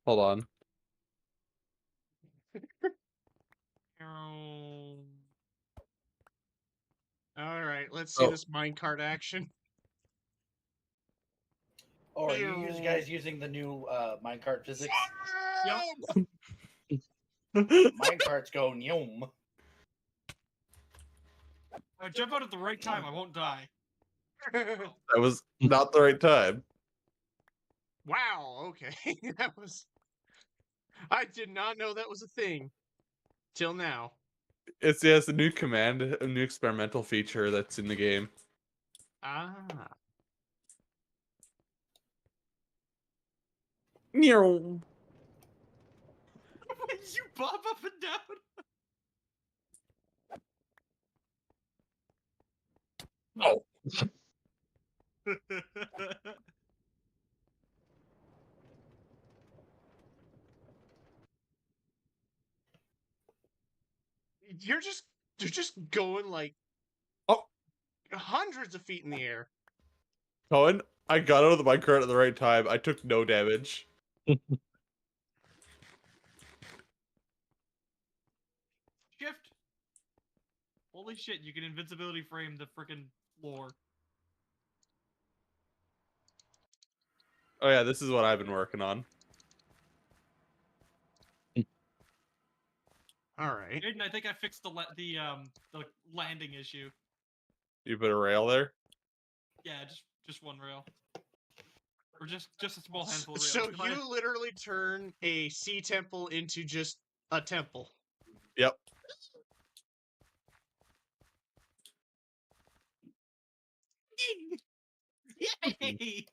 Hold on. Alright, let's see this minecart action. Oh, are you guys using the new minecart physics? Yep. Minecarts go nyum. I jump out at the right time, I won't die. That was not the right time. Wow, okay. That was... I did not know that was a thing. Till now. It's a new command, a new experimental feature that's in the game. Ah. Meow. You bob up and down. Oh. You're just going like hundreds of feet in the air. Cohen, I got out of the minecart at the right time. I took no damage. Shift. Holy shit, you can invincibility frame the frickin' floor. Oh yeah, this is what I've been working on. Alright. Aiden, I think I fixed the landing issue. You put a rail there? Yeah, just one rail. Or just a small handful of rails. So you literally turn a sea temple into just a temple. Yep. Yay!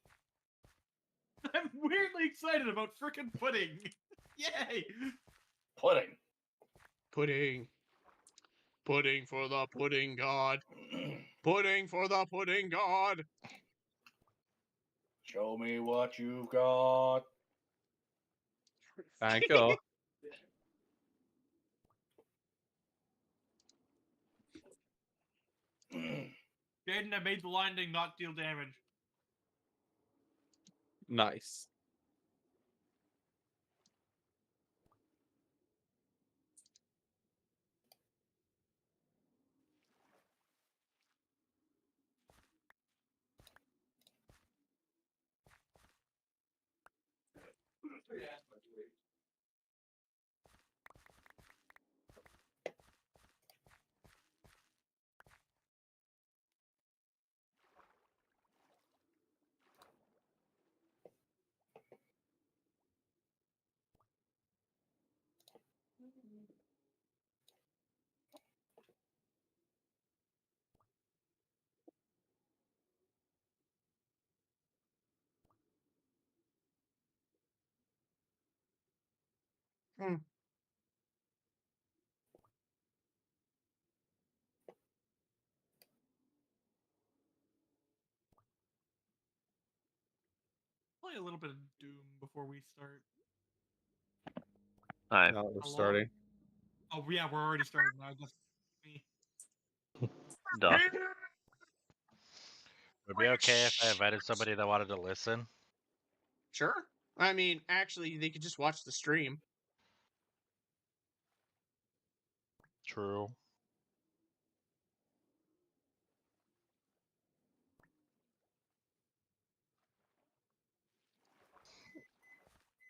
I'm weirdly excited about frickin' pudding. Yay! Pudding. Pudding. Pudding for the pudding god. Pudding for the pudding god. Show me what you've got. Thank you. Jaden, I made the landing not deal damage. Nice. Hmm. Play a little bit of Doom before we start. Hi. Now we're Hello? starting. Oh yeah, we're already starting now. That's me. Duh. Would it be okay if I invited somebody that wanted to listen? Sure. I mean, actually, they could just watch the stream. True.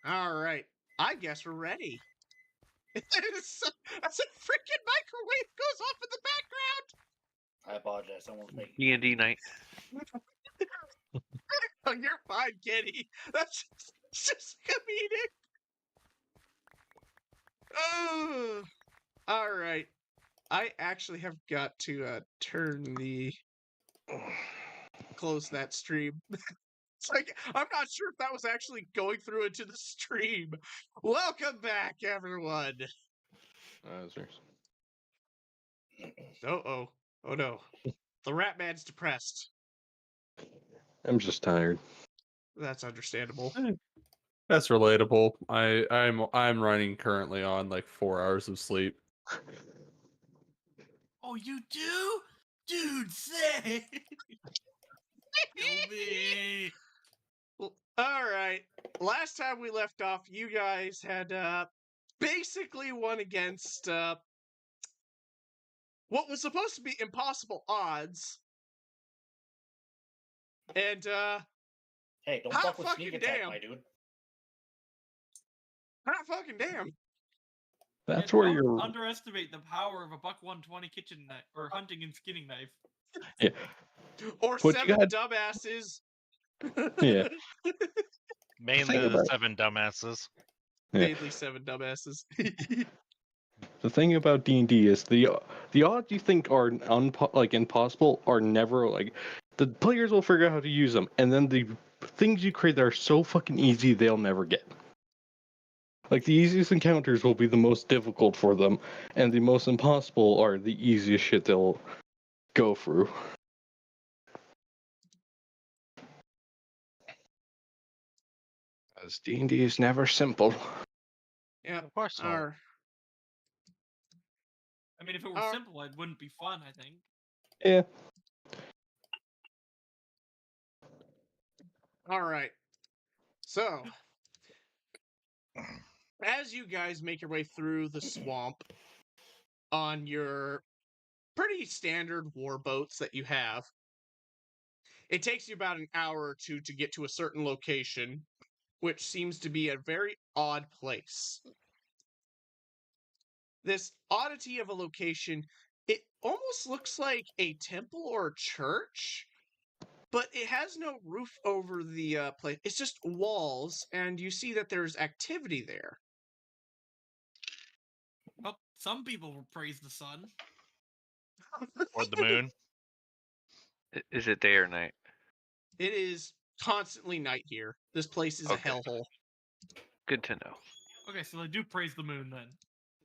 All right. I guess we're ready. That's a freaking microwave goes off in the background. I apologize. Someone's making D&D night. Oh, you're fine, Kenny. That's just comedic. Oh, all right. I actually have got to close that stream. It's like, I'm not sure if that was actually going through into the stream. Welcome back, everyone. Uh-oh. Oh, no. The Rat Man's depressed. I'm just tired. That's understandable. That's relatable. I'm running currently on like 4 hours of sleep. Oh, you do? Dude, say! Kill me! All right. last time we left off, you guys had basically won against what was supposed to be impossible odds. And Hey, don't hot fuck with fucking sneak attack, damn. my dude. Hot fucking damn. That's Yeah, where don't you're. underestimate the power of a buck 120 kitchen knife or hunting and skinning knife. Yeah. Or What you 7 got- dumbasses. Yeah. Mainly Think the about- 7 dumbasses. Yeah. Mainly 7 dumbasses. The thing about D&D is the odds you think are impossible are never like the players will figure out how to use them, and then the things you create that are so fucking easy they'll never get. Like the easiest encounters will be the most difficult for them, and the most impossible are the easiest shit they'll go through. Because D&D is never simple. Yeah. Of course not. Our, I mean, if it were simple, it wouldn't be fun, I think. Yeah. Alright. So, as you guys make your way through the swamp on your pretty standard war boats that you have, it takes you about an hour or two to get to a certain location, which seems to be a very odd place. This oddity of a location, it almost looks like a temple or a church, but it has no roof over the place. It's just walls, and you see that there's activity there. Well, some people praise the sun. Or the moon. Is it day or night? It is constantly night here. This place is a Okay. hellhole. Good to know. Okay, so they do praise the moon then.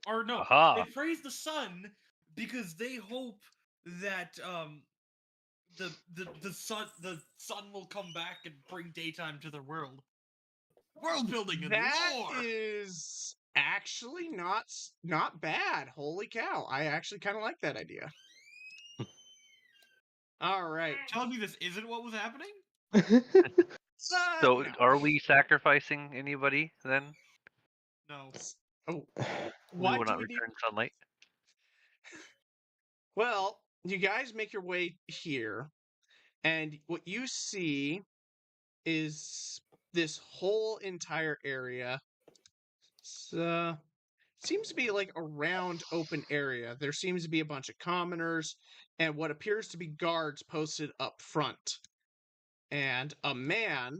Or no, Aha. they praise the sun because they hope that the sun will come back and bring daytime to the world. World building and That lore. is actually not bad. Holy cow. I actually kind of like that idea. All right. Telling me this isn't what was happening? So, No. are we sacrificing anybody then? No. Oh, We why will do not we need... return sunlight. Well, you guys make your way here, and what you see is this whole entire area. Seems to be like a round open area. There seems to be a bunch of commoners and what appears to be guards posted up front. And a man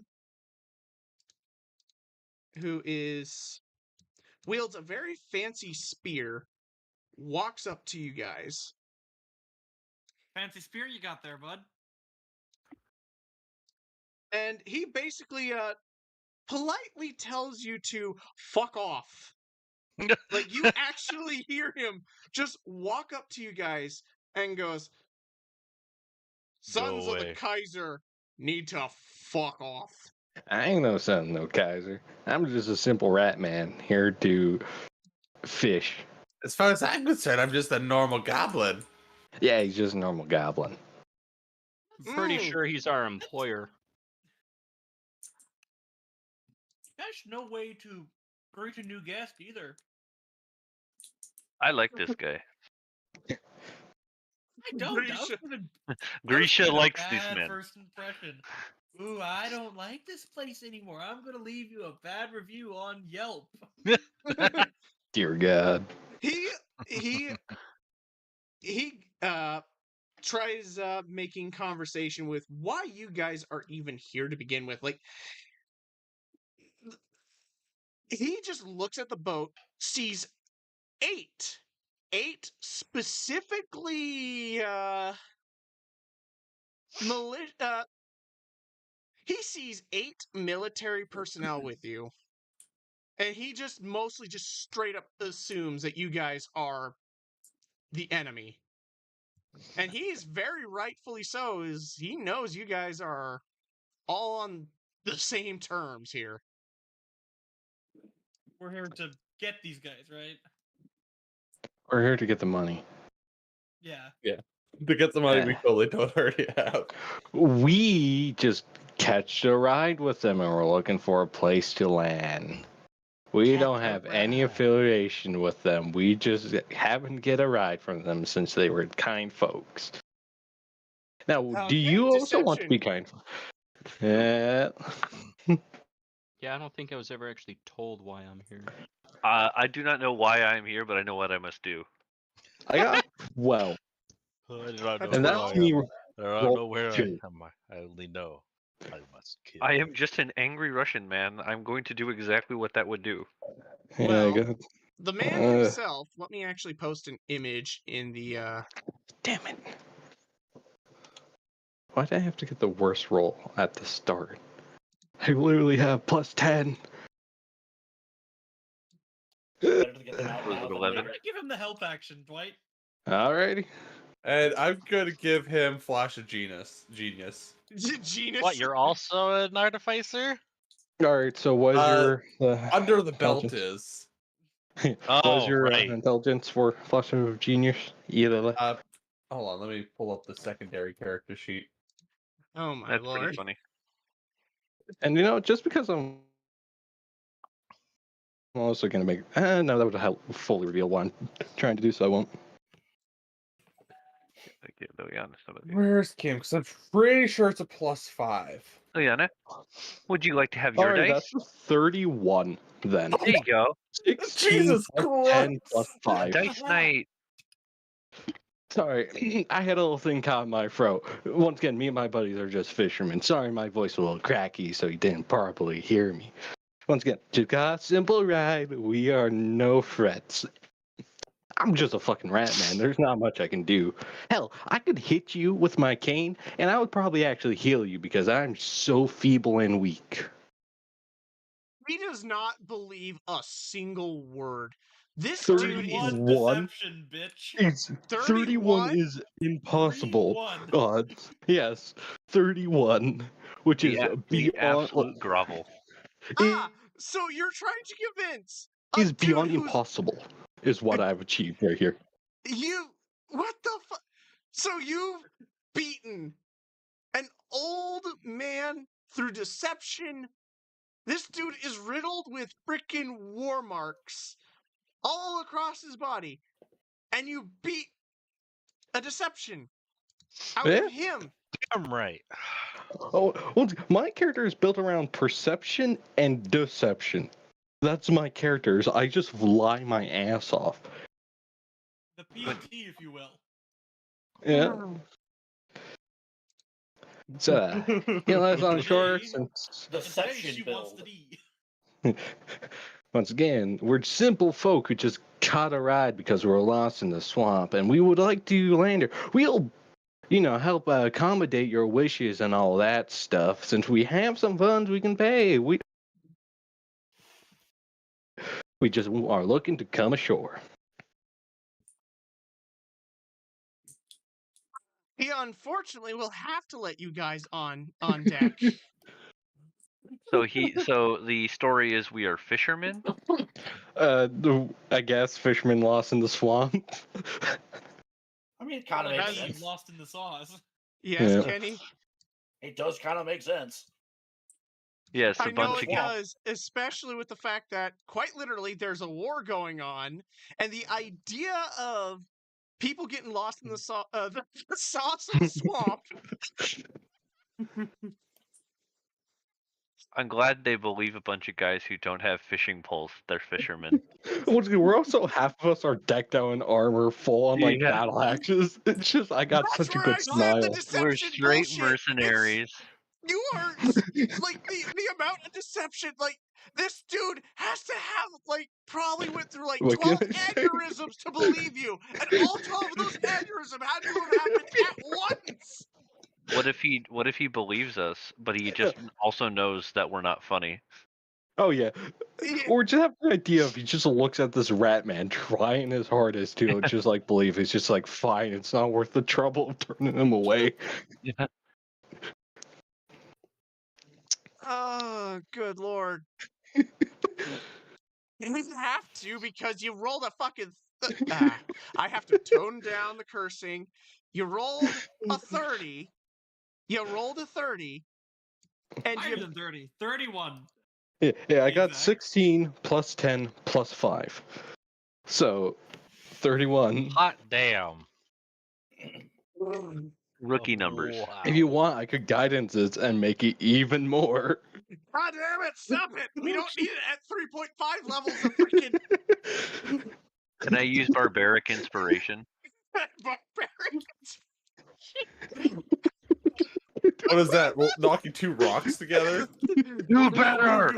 who wields a very fancy spear walks up to you guys. Fancy spear you got there, bud. And he basically politely tells you to fuck off. Like, you actually hear him just walk up to you guys and goes, Sons of the away. Kaiser need to fuck off. I ain't no son, no Kaiser. I'm just a simple rat man here to fish. As far as I'm concerned, I'm just a normal goblin. Yeah, he's just a normal goblin. I'm pretty Mm. sure he's our employer. There's no way to greet a new guest either. I like this guy. I don't. Grisha. Grisha likes these bad men. First impression. Ooh, I don't like this place anymore. I'm gonna leave you a bad review on Yelp. Dear God. He tries making conversation with why you guys are even here to begin with. Like, he just looks at the boat, sees eight specifically he sees 8 military personnel with you, and he just mostly just straight up assumes that you guys are the enemy. And he's very rightfully so, is he knows you guys are all on the same terms here. We're here to get these guys, right? We're here to get the money. Yeah. To get the money, we Yeah. totally don't already have. We just catch a ride with them, and we're looking for a place to land. We Catch don't a have any ride. affiliation with them. We just happen to get a ride from them since they were kind folks. Now, do Okay, you also want to deception. be kind? Yeah. Yeah, I don't think I was ever actually told why I'm here. I do not know why I am here, but I know what I must do. I got 12. I do not know That's And who that's I well. me. am. I don't roll know where I two. am. I only know I must kill. I am just an angry Russian man. I'm going to do exactly what that would do. Yeah, Well, I got. The man himself. Let me actually post an image in the. Damn it. Why did I have to get the worst roll at the start? I literally have plus 10. Better to get them out Was now it than 11? later. Give him the help action, Dwight. Alrighty. And I'm gonna give him Flash of Genius. Genus. What? You're also an artificer? Alright, so what is your Under the belt intelligence? is. What is Oh, your right. intelligence for Flash of Genius? Either. Hold on, let me pull up the secondary character sheet. Oh my That's pretty lord. funny. And just because I'm also going to make. No, that would help fully reveal what I'm trying to do, so I won't. Okay, Liliana, somebody. Where's Kim? Because I'm pretty sure it's a +5. Liliana, would you like to have your Alright, dice? that's 31 then. There you go. 16 Jesus plus Christ! 10 plus 5. Dice night. Sorry, I had a little thing caught in my throat. Once again, me and my buddies are just fishermen. Sorry, my voice was a little cracky, so you didn't properly hear me. Once again, just got a simple ride. We are no threats. I'm just a fucking rat, man. There's not much I can do. Hell, I could hit you with my cane, and I would probably actually heal you because I'm so feeble and weak. He does not believe a single word. This 31. dude is 31 deception, bitch. It's 31 is impossible. 31. Yes, 31, which is The beyond absolute grovel. So you're trying to convince a is dude beyond who's impossible. Is what I've achieved right here. what the fuck? So you've beaten an old man through deception. This dude is riddled with freaking war marks all across his body, and you beat a deception out Yeah. of him. I'm right. Oh, my character is built around perception and deception. That's my characters. I just lie my ass off. The P&T, if you will. Yeah. So, that's on shore. Today- Since Today Deception she wants build. the D. once again, we're simple folk who just caught a ride because we're lost in the swamp, and we would like to land here. We'll, help accommodate your wishes and all that stuff. Since we have some funds we can pay, we just are looking to come ashore. He unfortunately will have to let you guys on deck. So the story is we are fishermen. I guess fishermen lost in the swamp. I mean, it kind of Well, makes it sense. lost in the sauce. Yes, Yeah. Kenny. It does kind of make sense. Yes, I a know bunch it of does, especially with the fact that quite literally there's a war going on, and the idea of people getting lost in the sauce of the swamp. I'm glad they believe a bunch of guys who don't have fishing poles. They're fishermen. We're also half of us are decked out in armor, full on like Yeah. battle axes. It's just I got That's such a where good I said the smile. We're deception straight bullshit. mercenaries. You are like the amount of deception. Like this dude has to have probably went through What can 12 I say? aneurysms to believe you, and all 12 of those aneurysms had to have happened at once. What if he believes us, but he just also knows that we're not funny? Oh yeah. Yeah. Or just have the idea if he just looks at this rat man trying his hardest to just believe he's just fine, it's not worth the trouble of turning him away. Yeah. Oh, good lord. You have to because you rolled a fucking. I have to tone down the cursing. You rolled a 30. You rolled a 30. And Higher you, than 30. 31. Yeah, I got Exact. 16 plus 10 plus 5. So, 31. Hot damn. Rookie numbers. Wow. If you want, I could guidance it and make it even more. God damn it, stop it! We don't need it at 3.5 levels of freaking Can I use barbaric inspiration? barbaric. What is that? Knocking two rocks together? Do better!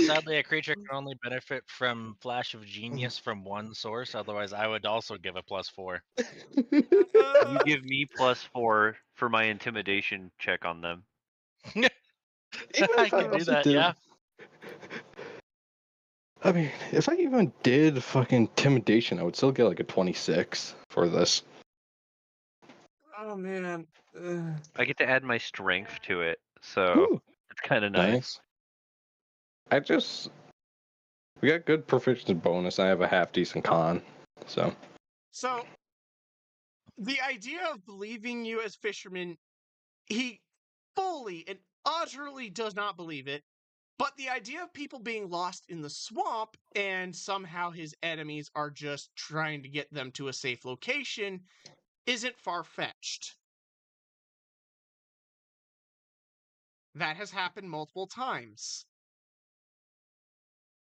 Sadly, a creature can only benefit from Flash of Genius from one source. Otherwise, I would also give a +4. You give me +4 for my intimidation check on them. Even I if I can do also that, did- yeah. I mean, if I even did fucking intimidation, I would still get like a 26 for this. Oh man. I get to add my strength to it, so Ooh, it's kind of nice. nice. We got good proficiency bonus. I have a half decent con, so. So the idea of believing you as fishermen, he fully and utterly does not believe it. But the idea of people being lost in the swamp and somehow his enemies are just trying to get them to a safe location isn't far-fetched. That has happened multiple times.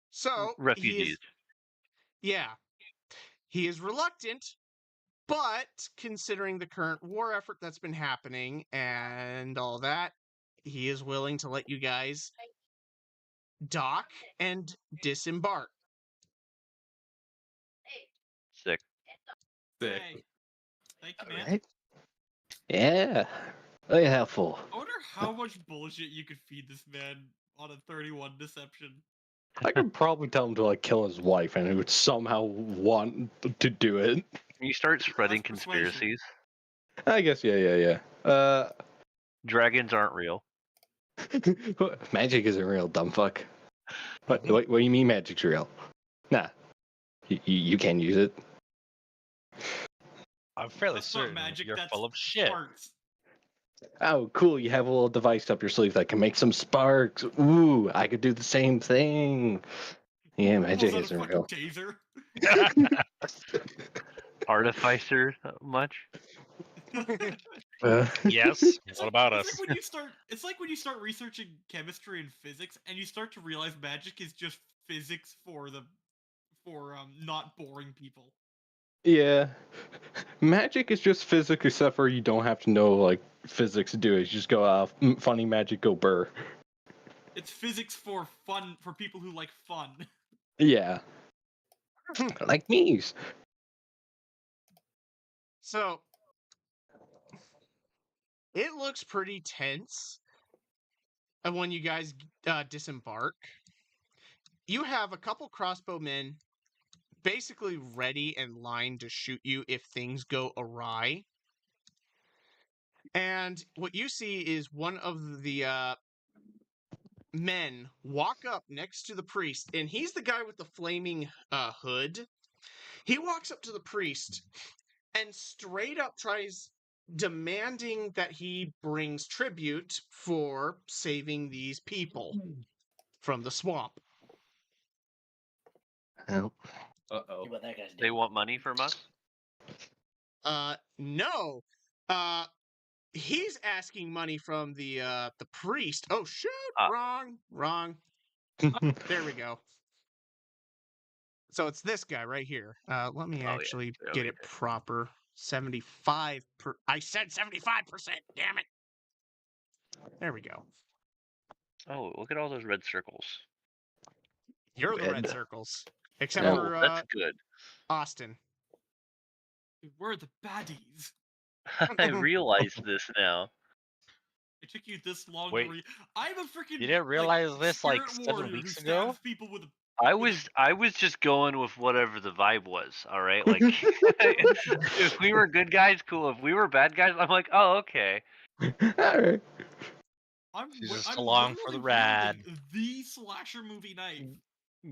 So, Refugees. he is reluctant, but considering the current war effort that's been happening and all that, he is willing to let you guys dock and disembark. Sick. Sick. Hey, thank you, man. Alright. Yeah. Very helpful. I wonder how much bullshit you could feed this man on a 31 deception. I could probably tell him to like kill his wife, and he would somehow want to do it. You start spreading That's persuasion. conspiracies. I guess, yeah. Dragons aren't real. Magic isn't real, dumb fuck. What do you mean magic's real? Nah, you can't use it. I'm fairly That's not certain magic, you're that's full of shit. Sparks. Oh, cool! You have a little device up your sleeve that can make some sparks. Ooh, I could do the same thing. Yeah, magic Pulls out a isn't fucking real. taser. Artificer much? Yes. It's What like, about it's us? Like when you start, it's like when you start researching chemistry and physics, and you start to realize magic is just physics for not boring people. Yeah, magic is just physics, except for you don't have to know like physics to do it. You just go off funny magic, go burr. It's physics for fun for people who like fun. Yeah, like me. So, it looks pretty tense. And when you guys disembark, you have a couple crossbowmen basically ready and lined to shoot you if things go awry. And what you see is one of the men walk up next to the priest, and he's the guy with the flaming hood. He walks up to the priest and straight up tries demanding that he brings tribute for saving these people from the swamp. Oh. Uh-oh. See what that guy's doing. They want money from us? No. He's asking money from the priest. Oh shoot! Wrong. There we go. So it's this guy right here. Let me actually get it proper. 75 per. I said 75%. Damn it. There we go. Oh, look at all those red circles. You're the red Red. circles, except No, for That's good. Austin. We're the baddies. I realize this now. It took you this long Wait. to read. I'm a freaking. You didn't realize this, like, spirit 7 warrior weeks who ago? stabs people with a. I was just going with whatever the vibe was, all right? Like if we were good guys, cool. If we were bad guys, I'm like, "Oh, okay." Alright. She's just I'm along for the literally ride. wielding the slasher movie knife.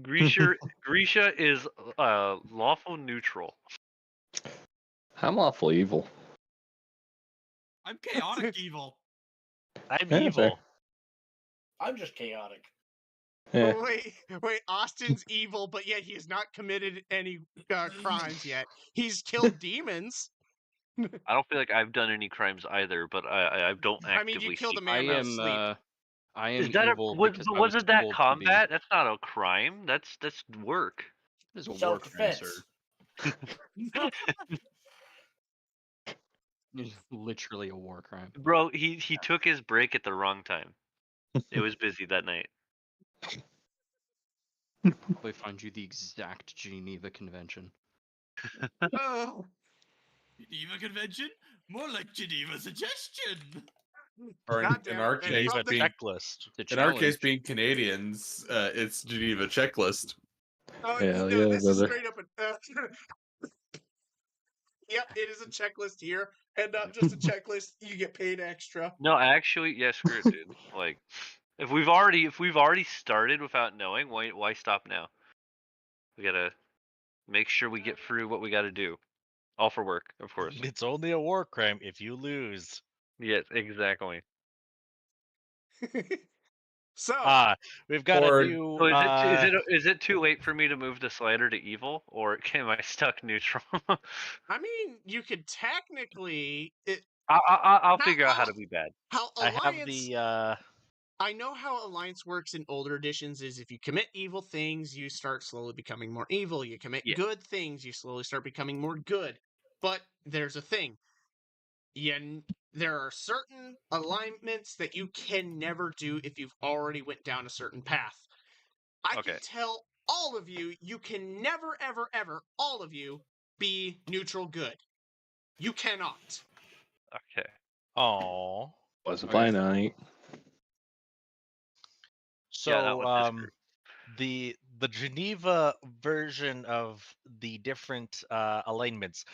Grisha is lawful neutral. I'm awful evil. I'm chaotic evil. I'm Yeah, evil. fair. I'm just chaotic. Yeah. Wait, Austin's evil, but yet he has not committed any crimes yet. He's killed demons. I don't feel like I've done any crimes either, but I don't I mean, you actively killed a seek. man I with am sleep. I Is am that evil was because but I was wasn't that told to be. combat? That's not a crime. That's work. It is a war crime, Self-defense. sir. It's literally a war crime. Bro, he took his break at the wrong time. It was busy that night. We find you the exact Geneva Convention. Oh, Geneva Convention? More like Geneva Suggestion. Or God in damn our it. And case, from Geneva the- being checklist. The in our case challenge. being Canadians, it's Geneva checklist. Oh, Hell no, yeah, this is brother. straight up yep, it is a checklist here, and not just a checklist. You get paid extra. No, actually, yeah, screw it, dude. Like, if we've already started without knowing, why stop now? We gotta make sure we get through what we gotta do. All for work, of course. It's only a war crime if you lose. Yes, exactly. So, We've got Or- a new. So is it too late for me to move the slider to evil, or am I stuck neutral? I mean, you could technically I'll How- figure out how how- to be bad. how I Alliance. have the. I know how Alliance works in older editions is if you commit evil things, you start slowly becoming more evil. You commit Yeah. good things, you slowly start becoming more good. But there's a thing. There are certain alignments that you can never do if you've already went down a certain path. I Okay. can tell all of you, you can never, ever, ever, all of you, be neutral good. You cannot. Okay. Oh. Was a Okay. fine night. So Yeah, that was this group. the Geneva version of the different alignments: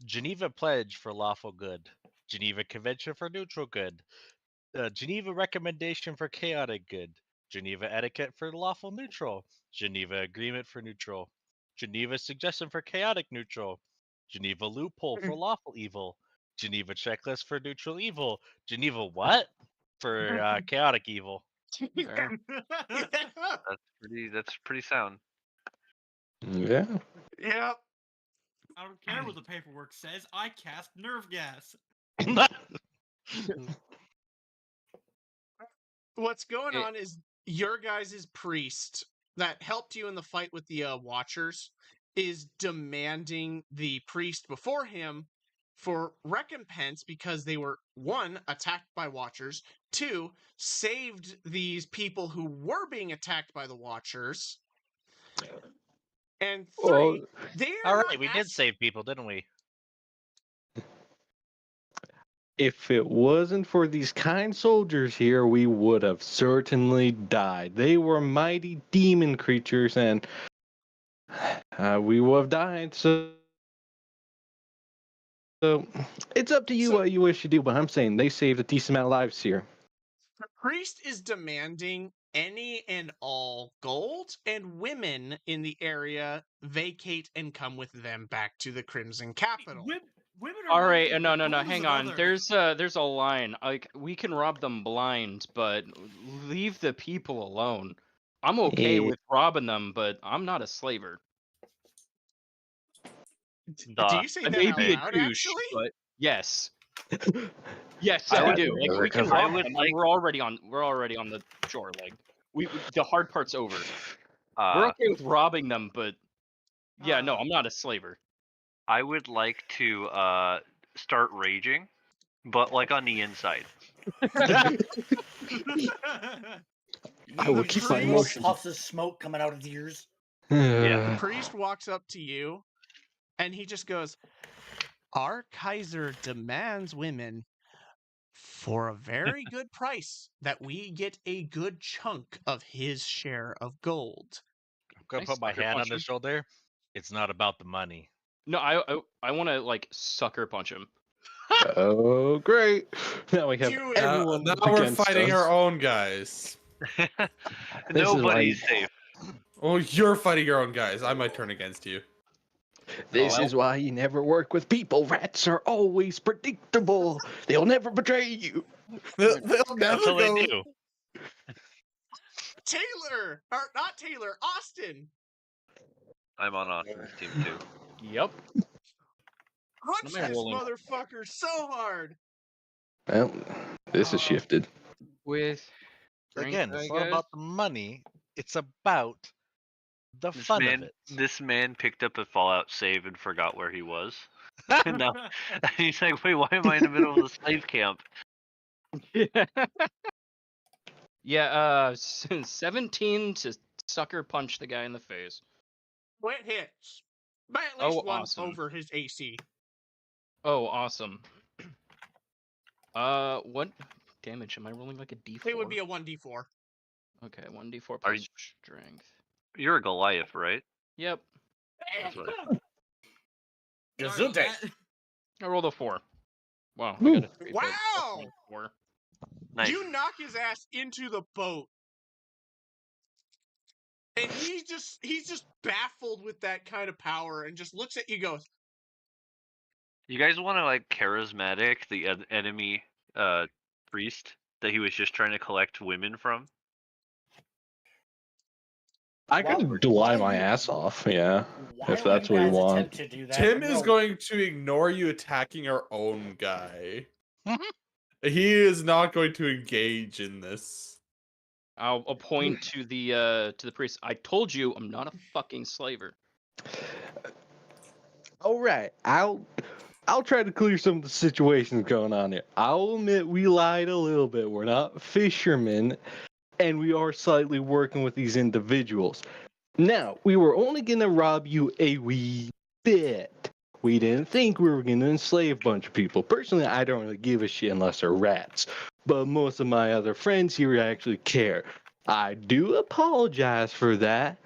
Geneva Pledge for lawful good, Geneva Convention for neutral good, Geneva Recommendation for chaotic good, Geneva Etiquette for lawful neutral, Geneva Agreement for neutral, Geneva Suggestion for chaotic neutral, Geneva Loophole for lawful evil, Geneva Checklist for neutral evil, Geneva what for chaotic evil. Fair. That's pretty sound. Yeah. Yeah. I don't care what the paperwork says. I cast nerve gas. What's going on is your guys' priest that helped you in the fight with the Watchers is demanding the priest before him for recompense because they were, one, attacked by Watchers, two, saved these people who were being attacked by the Watchers, and three, Well, they're All not right, we did save people, didn't we? if it wasn't for these kind soldiers here, we would have certainly died. They were mighty demon creatures, and we would have died. So it's up to you what you wish to do. But I'm saying they saved a decent amount of lives here. The priest is demanding any and all gold and women in the area vacate and come with them back to the Crimson Capital. Women are All one right, thing, no, gold is hang on. another. There's a line. Like we can rob them blind, but leave the people alone. I'm okay Eh. with robbing them, but I'm not a slaver. Do you say I that may out be a loud, douche, actually? but yes, yes, I I would- do. Like, we can I rob would them. like- We're already on the shore. Like the hard part's over. We're Uh, okay with robbing them, but yeah, no, Uh. I'm not a slaver. I would like to start raging, but like on the inside. I will The keep my priest- emotions. Puffs of smoke coming out of his ears. Yeah. The priest walks up to you and he just goes, Our Kaiser demands women for a very good price that we get a good chunk of his share of gold. I'm gonna Nice. put my Sucker hand on punch him. his shoulder. It's not about the money. No, I want to like sucker punch him. Oh, great! Now we have Do it. everyone now up we're against fighting us. our own guys. This is Nobody's why- safe. Oh, you're fighting your own guys. I might turn against you. This Oh, is why you never work with people. Rats are always predictable. They'll never betray you. They'll never Until they go. do. Taylor, or not Taylor, Austin. I'm on Austin's team too. Yep. Punch What am I this rolling? motherfucker so hard. Well, this is shifted. With Again, it's not about the money. It's about the This fun man, of it. this man picked up a Fallout save and forgot where he was. And now he's like, "Wait, why am I in the middle of the slave camp?" Yeah, 17 to sucker punch the guy in the face. Well, it hits. By at least Oh, one awesome. over his AC. Oh, awesome. What damage am I rolling? Like a D4? It would be a 1d4. Okay, 1d4 Are plus you- strength. You're a Goliath, right? Yep. That's what Gesundheit. I rolled a 4. Wow. I Ooh. got a 3, but Wow! definitely 4. Nice. You knock his ass into the boat. And he's just baffled with that kind of power and just looks at you and goes, You guys want to like charismatic the enemy priest that he was just trying to collect women from? I Why- could lie why my you- ass off, yeah. Why If would that's you what you guys want. attempt to do that? Tim when is we're- going to ignore you attacking our own guy. He is not going to engage in this. I'll point to the priest. I told you I'm not a fucking slaver. All right, I'll try to clear some of the situations going on here. I'll admit we lied a little bit. We're not fishermen, and we are slightly working with these individuals. Now, we were only gonna rob you a wee bit. We didn't think we were gonna enslave a bunch of people. Personally, I don't really give a shit unless they're rats. But most of my other friends here actually care. I do apologize for that.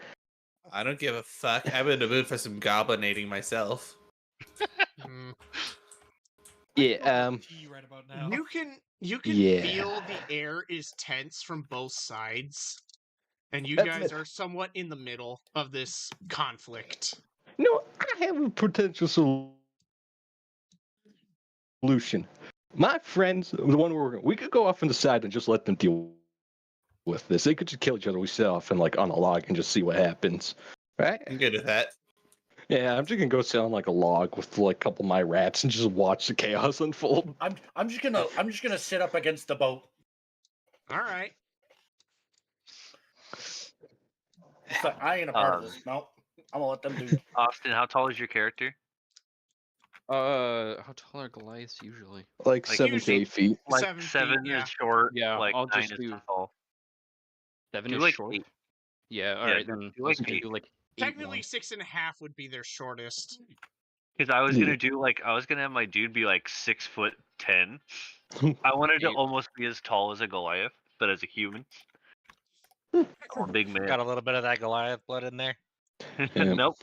I don't give a fuck. I'm in the mood for some goblinating myself. Yeah, Tea right about now. you can Yeah. feel the air is tense from both sides. And you That's guys it. are somewhat in the middle of this conflict. No, I have a potential solution. My friends, the one we could go off on the side and just let them deal with this. They could just kill each other. We set off and like on a log and just see what happens. Right? I'm good with that. Yeah, I'm just gonna go sit on like a log with like a couple of my rats and just watch the chaos unfold. I'm just gonna sit up against the boat. All right. It's like, I ain't a part of this. No, I'm gonna let them do. Austin, how tall is your character? How tall are Goliaths usually? Like Like, 7 to usually- 8 feet. Like 7 feet, 7 yeah. is short. Yeah, like I'll 9 just is do tall. 7 Do is like short. 8. Yeah, all Yeah, right do then. like Let's 8. do like 8 Technically, one. 6.5 would be their shortest. Because I was Yeah. gonna do like I was gonna have my dude be like 6'10". I wanted to 8. almost be as tall as a Goliath, but as a human. I'm a big man. Got a little bit of that Goliath blood in there. Yeah. Nope.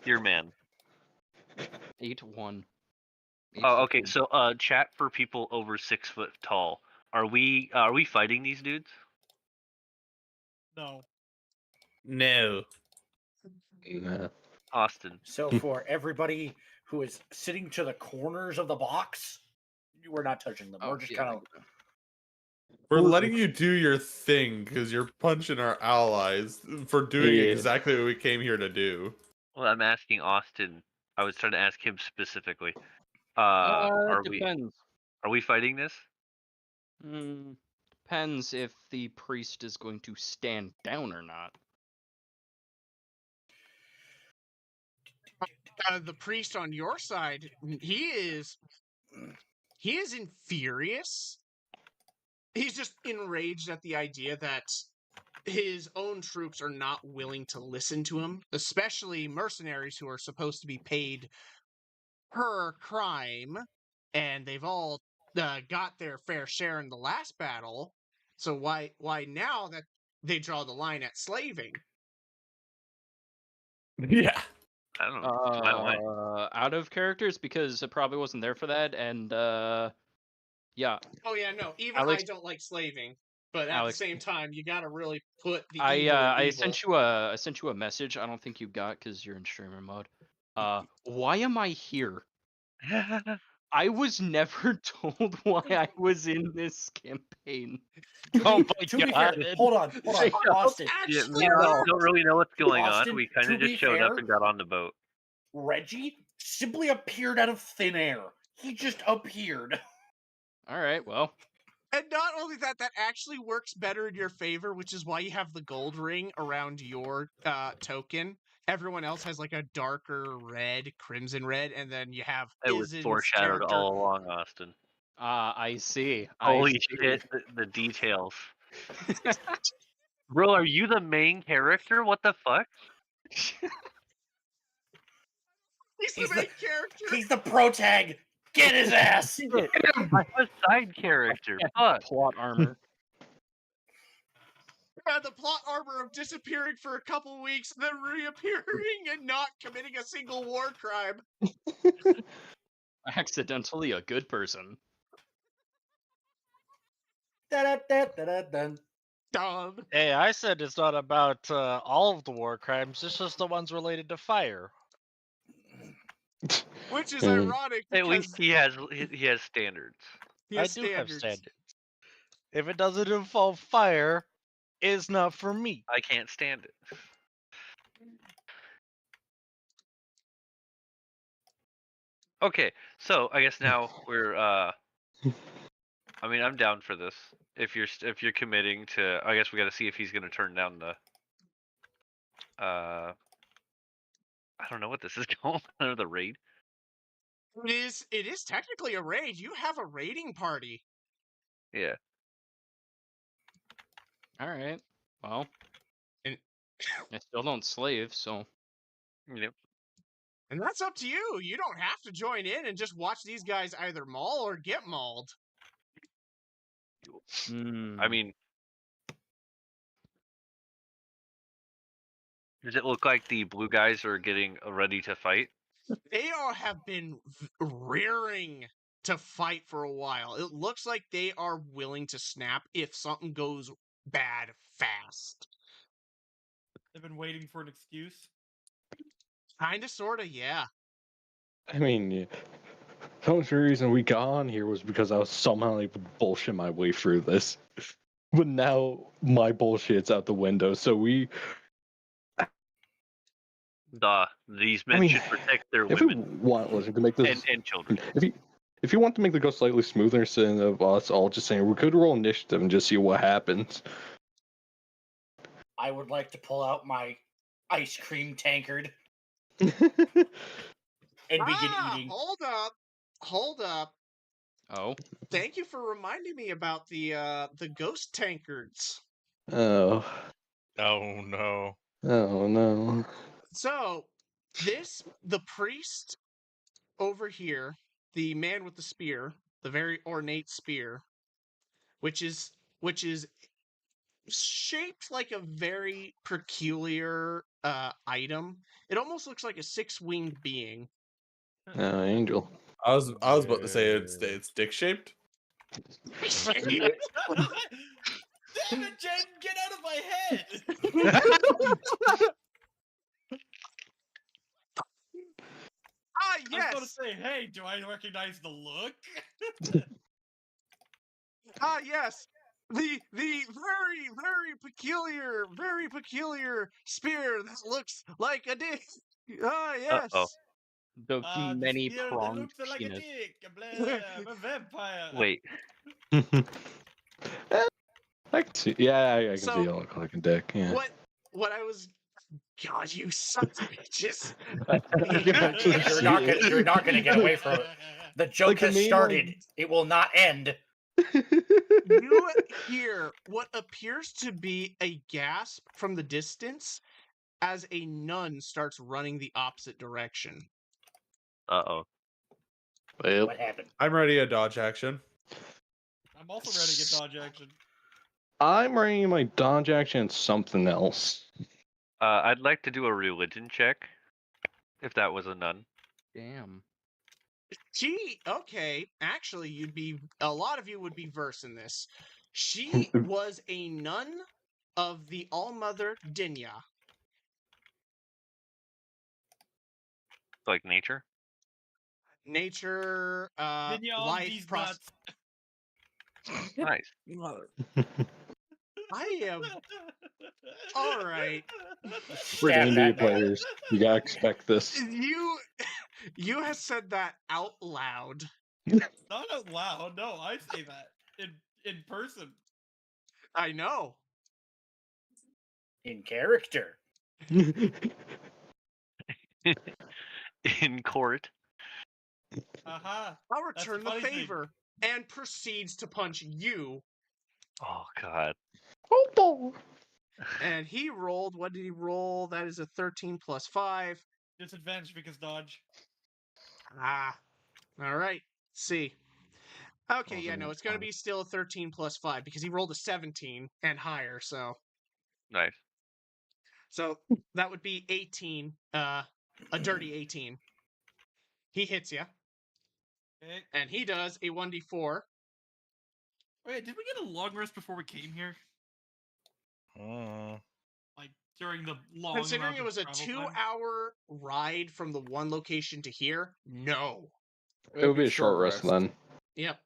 You're man. 8-1. Oh, okay. So, chat for people over 6 foot tall. Are we fighting these dudes? No. No. Nah. Austin. So for everybody who is sitting to the corners of the box, we're not touching them. Oh, We're just yeah, kind of. We're letting you do your thing because you're punching our allies for doing Yeah. exactly what we came here to do. Well, I'm asking Austin. I was trying to ask him specifically. Are depends. we fighting this? Depends if the priest is going to stand down or not. The priest on your side, he is infurious. He's just enraged at the idea that his own troops are not willing to listen to him, especially mercenaries who are supposed to be paid per crime, and they've all got their fair share in the last battle. So why now that they draw the line at slaving? Yeah. I don't know. It's my line. Out of characters because it probably wasn't there for that, and yeah. Oh yeah, no. Even Alex- I don't like slaving, but at Alex- the same time, you got to really put the I evil in I evil. sent you a message. I don't think you got because you're in streamer mode. Why am I here? I was never told why I was in this campaign. Oh my To be fair, god. hold on, Straight up. Austin. Yeah, Actually, we Austin, don't really know what's going on. Austin, We kind to of be just showed up fair- and got on the boat. Reggie simply appeared out of thin air. He just appeared. All right, well, and not only that, that actually works better in your favor, which is why you have the gold ring around your token. Everyone else has like a darker red, crimson red, and then you have It was Izin's foreshadowed character. all along, Austin. I see. Holy I see. shit, the details. Bro, are you the main character? What the fuck? He's He's the main character. He's the pro tag. Get his ass. Shit, I'm a side character. Fuck. Plot armor. Had the plot armor of disappearing for a couple weeks, then reappearing and not committing a single war crime. Accidentally a good person. Da-da-da-da-da-dun. Dumb. Hey, I said it's not about all of the war crimes. It's just the ones related to fire. Which is Mm. ironic At because least he has standards. he I has do have standards. standards. If it doesn't involve fire, it's not for me. I can't stand it. Okay, so I guess now we're I mean, I'm down for this. If you're committing to, I guess we got to see if he's gonna turn down the. I don't know what this is called. The raid. It is technically a raid. You have a raiding party. Yeah. All right. Well, And- I still don't slave, so Yep. And that's up to you. You don't have to join in and just watch these guys either maul or get mauled. I mean, does it look like the blue guys are getting ready to fight? They all have been rearing to fight for a while. It looks like they are willing to snap if something goes bad fast. They've been waiting for an excuse. Kinda, sorta, yeah. I mean, yeah. The only reason we got on here was because I was somehow able to bullshit my way through this. But now my bullshit's out the window, so we. These men should protect their if women we want, listen, to make this and children. if you want to make the go slightly smoother instead of us all just saying we could roll initiative and just see what happens. I would like to pull out my ice cream tankard I and begin eating. Hold up. oh, Thank you for reminding me about the ghost tankards. Oh. Oh no. Oh no. So, the priest over here, the man with the spear, the very ornate spear, which is shaped like a very peculiar item. It almost looks like a six-winged being. Angel. I was about to say it's dick shaped. Damn it, Jen! Get out of my head! Ah, I was going to yes. say, hey, do I recognize the look? Ah, yes. The very peculiar spear that looks like a dick. Ah, yes. Uh-oh. the The many spear that pronged looks like a penis. dick. I'm a vampire. Wait. I can see. Yeah, I can So, see it look like a dick. Yeah. What I was. God, you sons of bitches. You're not gonna get away from it. The joke Like the has main started. one- It will not end. You hear what appears to be a gasp from the distance as a nun starts running the opposite direction. Uh-oh. Well, What happened? I'm ready to dodge action. I'm also ready to get dodge action. I'm running my dodge action and something else. I'd like to do a religion check. If that was a nun. Damn. Okay, actually, a lot of you would be versed in this. She was a nun of the All-Mother Denea. Like nature? Nature, Denea on life, these nuts. Nice. I am all right. For Stab D&D that man. players, you gotta expect this. You have said that out loud. Not out loud. No, I say that in person. I know. In character. In court. Aha. I'll That's return the funny thing. favor and proceeds to punch you. Oh god. And he rolled. What did he roll? That is a 13 plus 5. Disadvantage because dodge. Ah. All right. Let's see. Okay, yeah, no, it's going to be still a 13 plus 5 because he rolled a 17 and higher, so. Nice. So that would be 18, a dirty 18. He hits you, Okay. and he does a 1d4. Wait, did we get a long rest before we came here? Like during the long. Considering amount it of was a travel time? 2-hour ride from the one location to here, no. It would be a short rest then. Yep.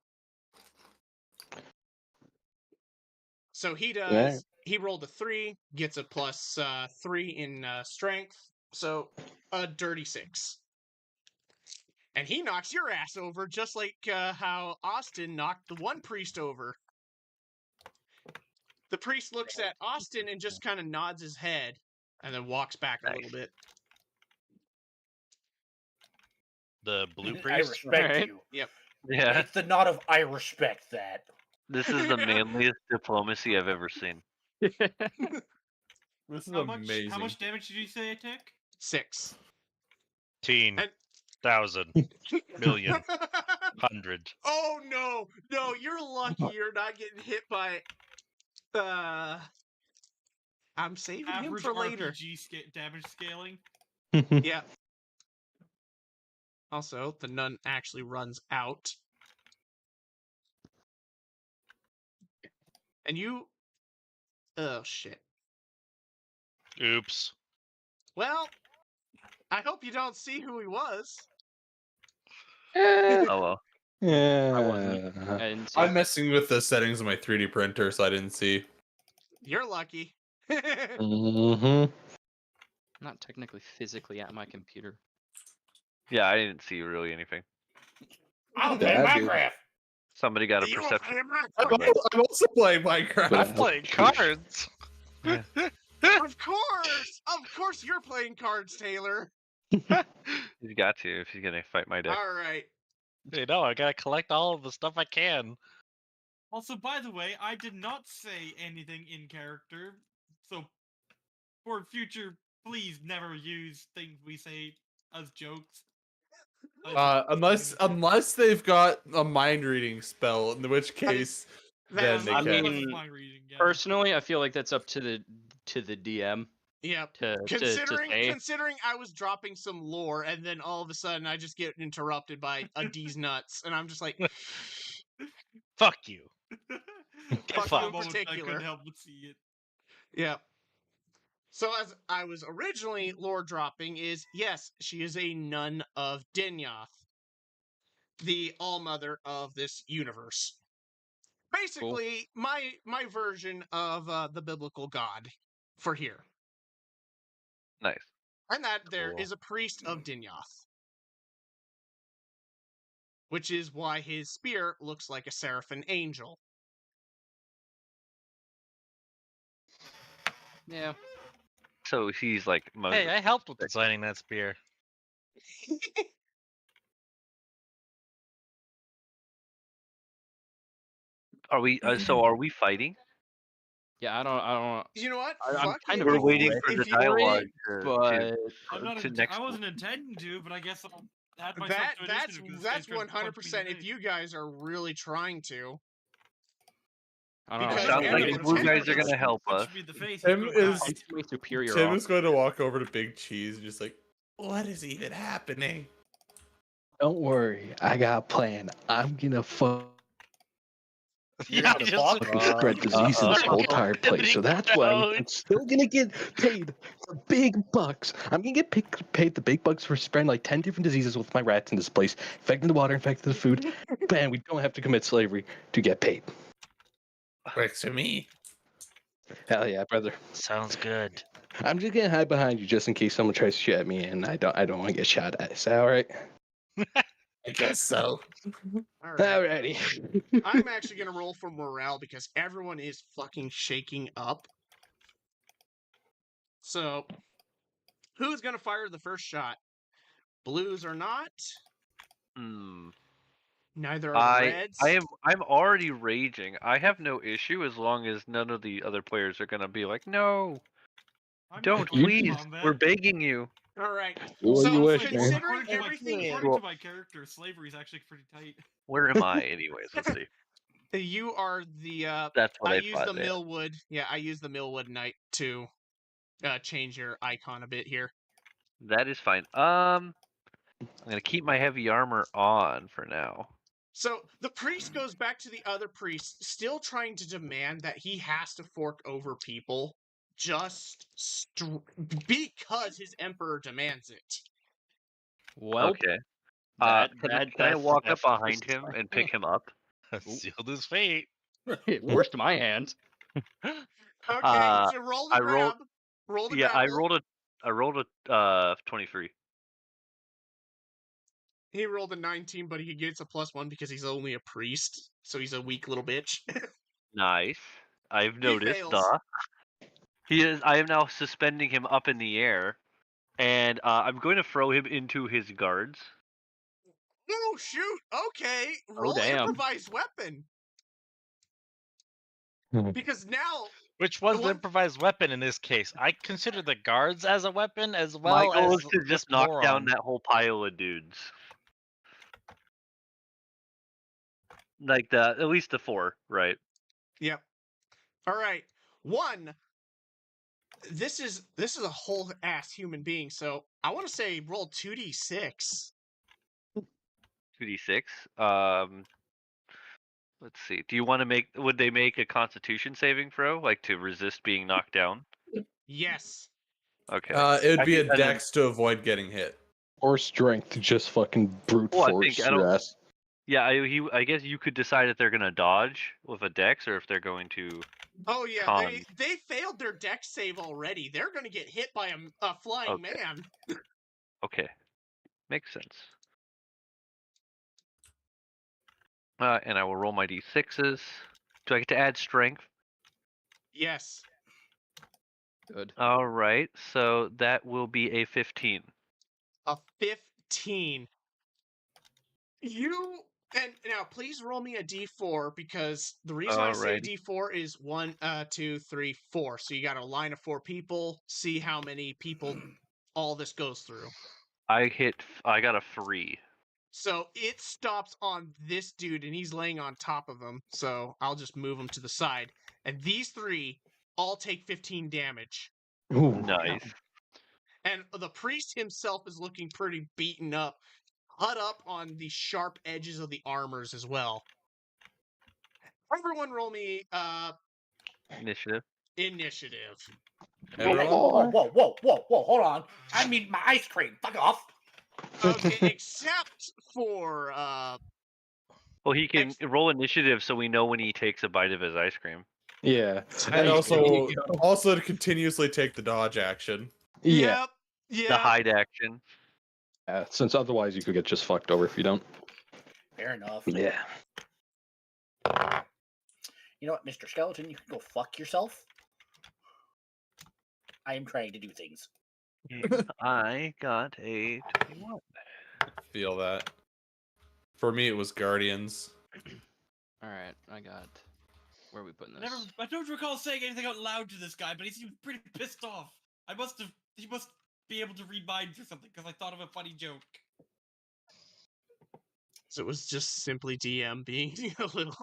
So he does. Yeah. He rolled a 3, gets a plus 3 in strength, so a dirty 6. And he knocks your ass over, just like how Austin knocked the one priest over. The priest looks at Austin and just kind of nods his head, and then walks back a little bit. The blue I priest. respect Alright. you. Yep. Yeah. It's the nod of I respect that. This is the manliest diplomacy I've ever seen. This is How much? amazing. How much damage did you say I took? 6. 10,000 million 100. Oh no, no! You're lucky you're not getting hit by. I'm saving him Average for later. RPG damage scaling. Yeah. Also, the nun actually runs out. And you... Oh, shit. Oops. Well, I hope you don't see who he was. Oh well. Yeah. I wasn't. I didn't see. I'm messing with the settings of my 3D printer, so I didn't see. You're lucky. Mm-hmm. Not technically physically at my computer. Yeah, I didn't see really anything. I'll Yeah, play I do. Minecraft. Somebody got a You perception. are I'm also playing Minecraft. But- I'm playing cards. Of course you're playing cards, Taylor. He's got to if he's gonna fight my deck. All right. You know, I gotta collect all of the stuff I can. Also, by the way, I did not say anything in character, so for future, please never use things we say as jokes. Unless they've got a mind reading spell, in which case then That's they I can. mean, mind reading, yeah. Personally, I feel like that's up to the DM Yep. to Considering say. considering I was dropping some lore and then all of a sudden I just get interrupted by a D's nuts and I'm just like Fuck you. Fuck fucked. you in Moment, I particular. couldn't help but see it. Yep. So as I was originally lore dropping is yes, she is a nun of Denea, the all-mother of this universe. Basically, my version of the biblical god for here. Nice. And that there Cool. is a priest of Denea. Which is why his spear looks like a seraphim angel. Yeah. So he's like Hey, I helped with designing that spear. Are we? So are we fighting? Yeah, I don't. You know what? I'm Fuck kind it. of We're If waiting you- for if the you- dialogue but I'm not. to next. I wasn't intending to, but I guess I'll add myself That to that's initiative 'cause that's Dave tried to punch me in the 100% if face. you guys are really trying to. I don't know. Because Sounds like everyone the blue was guys are trying gonna help us. Punch me in the face. Tim you could've is- died. I'm way superior. Tim off. is going to walk over to Big Cheese and just like, what is even happening? Don't worry, I got a plan. I'm gonna fuck You're Yeah, gonna just- fuck? Spread disease in this whole entire place. So that's why I'm Ouch. still gonna get paid the big bucks. I'm gonna get paid the big bucks for spreading like 10 different diseases with my rats in this place, infecting the water, infecting the food. Bam, we don't have to commit slavery to get paid. Works for me. Hell yeah, brother. Sounds good. I'm just gonna hide behind you just in case someone tries to shoot at me, and I don't want to get shot at. Is that all right? I guess so. All right. Alrighty. I'm actually gonna roll for morale because everyone is fucking shaking up. So, who's gonna fire the first shot? Blues are not. Hmm. Neither are the Reds. I'm already raging. I have no issue as long as none of the other players are gonna be like, no, I'm don't, not going to please. combat. We're begging you. All right. Well, So, you wish, man. considering According to my- everything, according to my character, slavery is actually pretty tight. Where am I, anyways? Let's see. you are the. That's what I I use thought. the Yeah. Millwood. Yeah, I use the Millwood Knight to change your icon a bit here. That is fine. I'm gonna keep my heavy armor on for now. So the priest goes back to the other priest, still trying to demand that he has to fork over people just because his emperor demands it. Well, Okay. that, Can I that's- walk up that's behind just him fine. and pick him up? Sealed his fate. It forced my hand. Okay, Uh, so roll the I grab. rolled- Roll the Yeah, grab. I rolled a 23. He rolled a 19, but he gets a +1 because he's only a priest, so he's a weak little bitch. Nice. I've He noticed. fails. Duh. I am now suspending him up in the air, and I'm going to throw him into his guards. Oh shoot! Okay, roll damn. improvised weapon. Hmm. Because now Which was the one- improvised weapon in this case? I consider the guards as a weapon as well My goal as is to this just knock down moron. that whole pile of dudes. Like at least the 4, right? Yep. All right. One. This is a whole ass human being, so I want to say roll 2d6. 2d6. Let's see. Do you want to make? Would they make a Constitution saving throw, like to resist being knocked down? Yes. Okay. It would be think a I didn't- dex to avoid getting hit. Or strength to just fucking brute Well, I force think- I your don't- ass. Yeah, I guess you could decide if they're gonna dodge with a dex or if they're going to. Oh yeah, Con. they failed their dex save already. They're going to get hit by a flying Okay. man. Okay, makes sense. And I will roll my d6s. Do I get to add strength? Yes. Good. All right, so that will be a 15. A 15. You and now please roll me a d4 because the reason I say Alrighty. d4 is 1, 2, 3, 4. So you got a line of 4 people. See how many people all this goes through. I got a 3. So it stops on this dude, and he's laying on top of him. So I'll just move him to the side. And these 3 all take 15 damage. Ooh. Nice. And the priest himself is looking pretty beaten up, cut up on the sharp edges of the armors as well. Everyone roll me Initiative. initiative. Everyone? Whoa, hold on. I mean my ice cream. Fuck off. Okay, except for Well, he can roll initiative so we know when he takes a bite of his ice cream. Yeah. And There also, you go. also to continuously take the dodge action. Yeah. Yep. The hide action. Yeah, since otherwise you could get just fucked over if you don't. Fair enough. Yeah. You know what, Mr. Skeleton, you can go fuck yourself. I am trying to do things. I got a 21. Feel that. For me, it was Guardians. All right, I got. Where are we putting this? I don't recall saying anything out loud to this guy, but he seemed pretty pissed off. He must be able to read minds or something, because I thought of a funny joke. So it was just simply DM being a little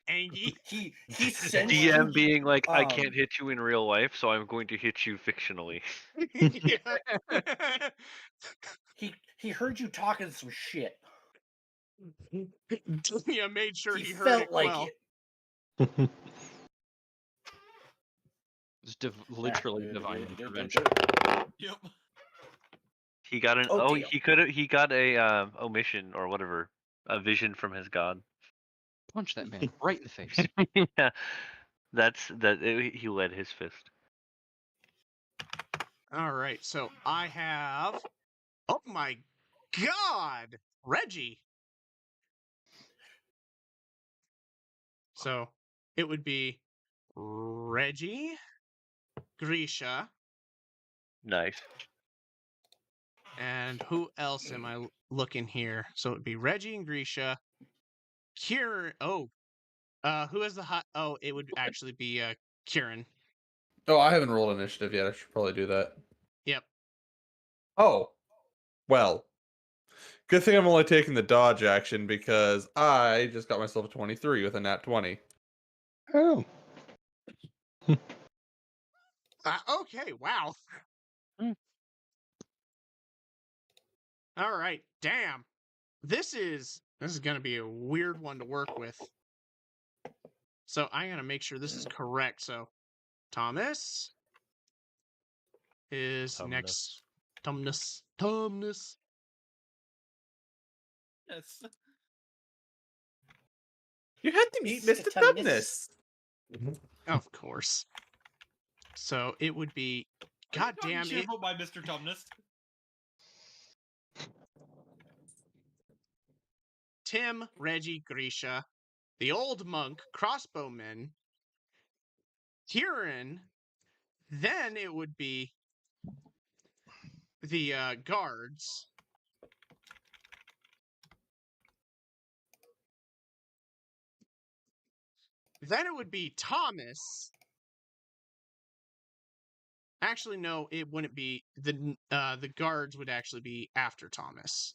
angry. He sends DM you- being like, I um, can't hit you in real life, so I'm going to hit you fictionally. Yeah. he heard you talking some shit. Yeah, made sure He he heard felt it like well. it. It's literally divine intervention. Yep. He got an Oh, oh deal. he got a omission or whatever, a vision from his god. Punch that man right in the face. Yeah, he led his fist. All right, so I have. Oh my God, Reggie. So it would be Reggie, Grisha, Nice. and who else am I looking here? So it would be Reggie and Grisha, Kieran. Oh, who has the hot? Oh, it would actually be Kieran. Oh, I haven't rolled initiative yet. I should probably do that. Yep. Oh, well. Good thing I'm only taking the dodge action because I just got myself a 23 with a nat 20. Oh. Okay. Wow. Hmm. All right. Damn. This is gonna be a weird one to work with. So I gotta make sure this is correct. So Thomas is Tumnus. next. Tumnus. Yes. You had to meet Mr. Tumnus. Of course. So it would be. God damn it. Cheerful by Mr. Tumnus. Tim, Reggie, Grisha, the old monk, crossbowmen, Kieran. Then it would be the guards. Then it would be Thomas. Actually, no, it wouldn't be. The guards would actually be after Thomas.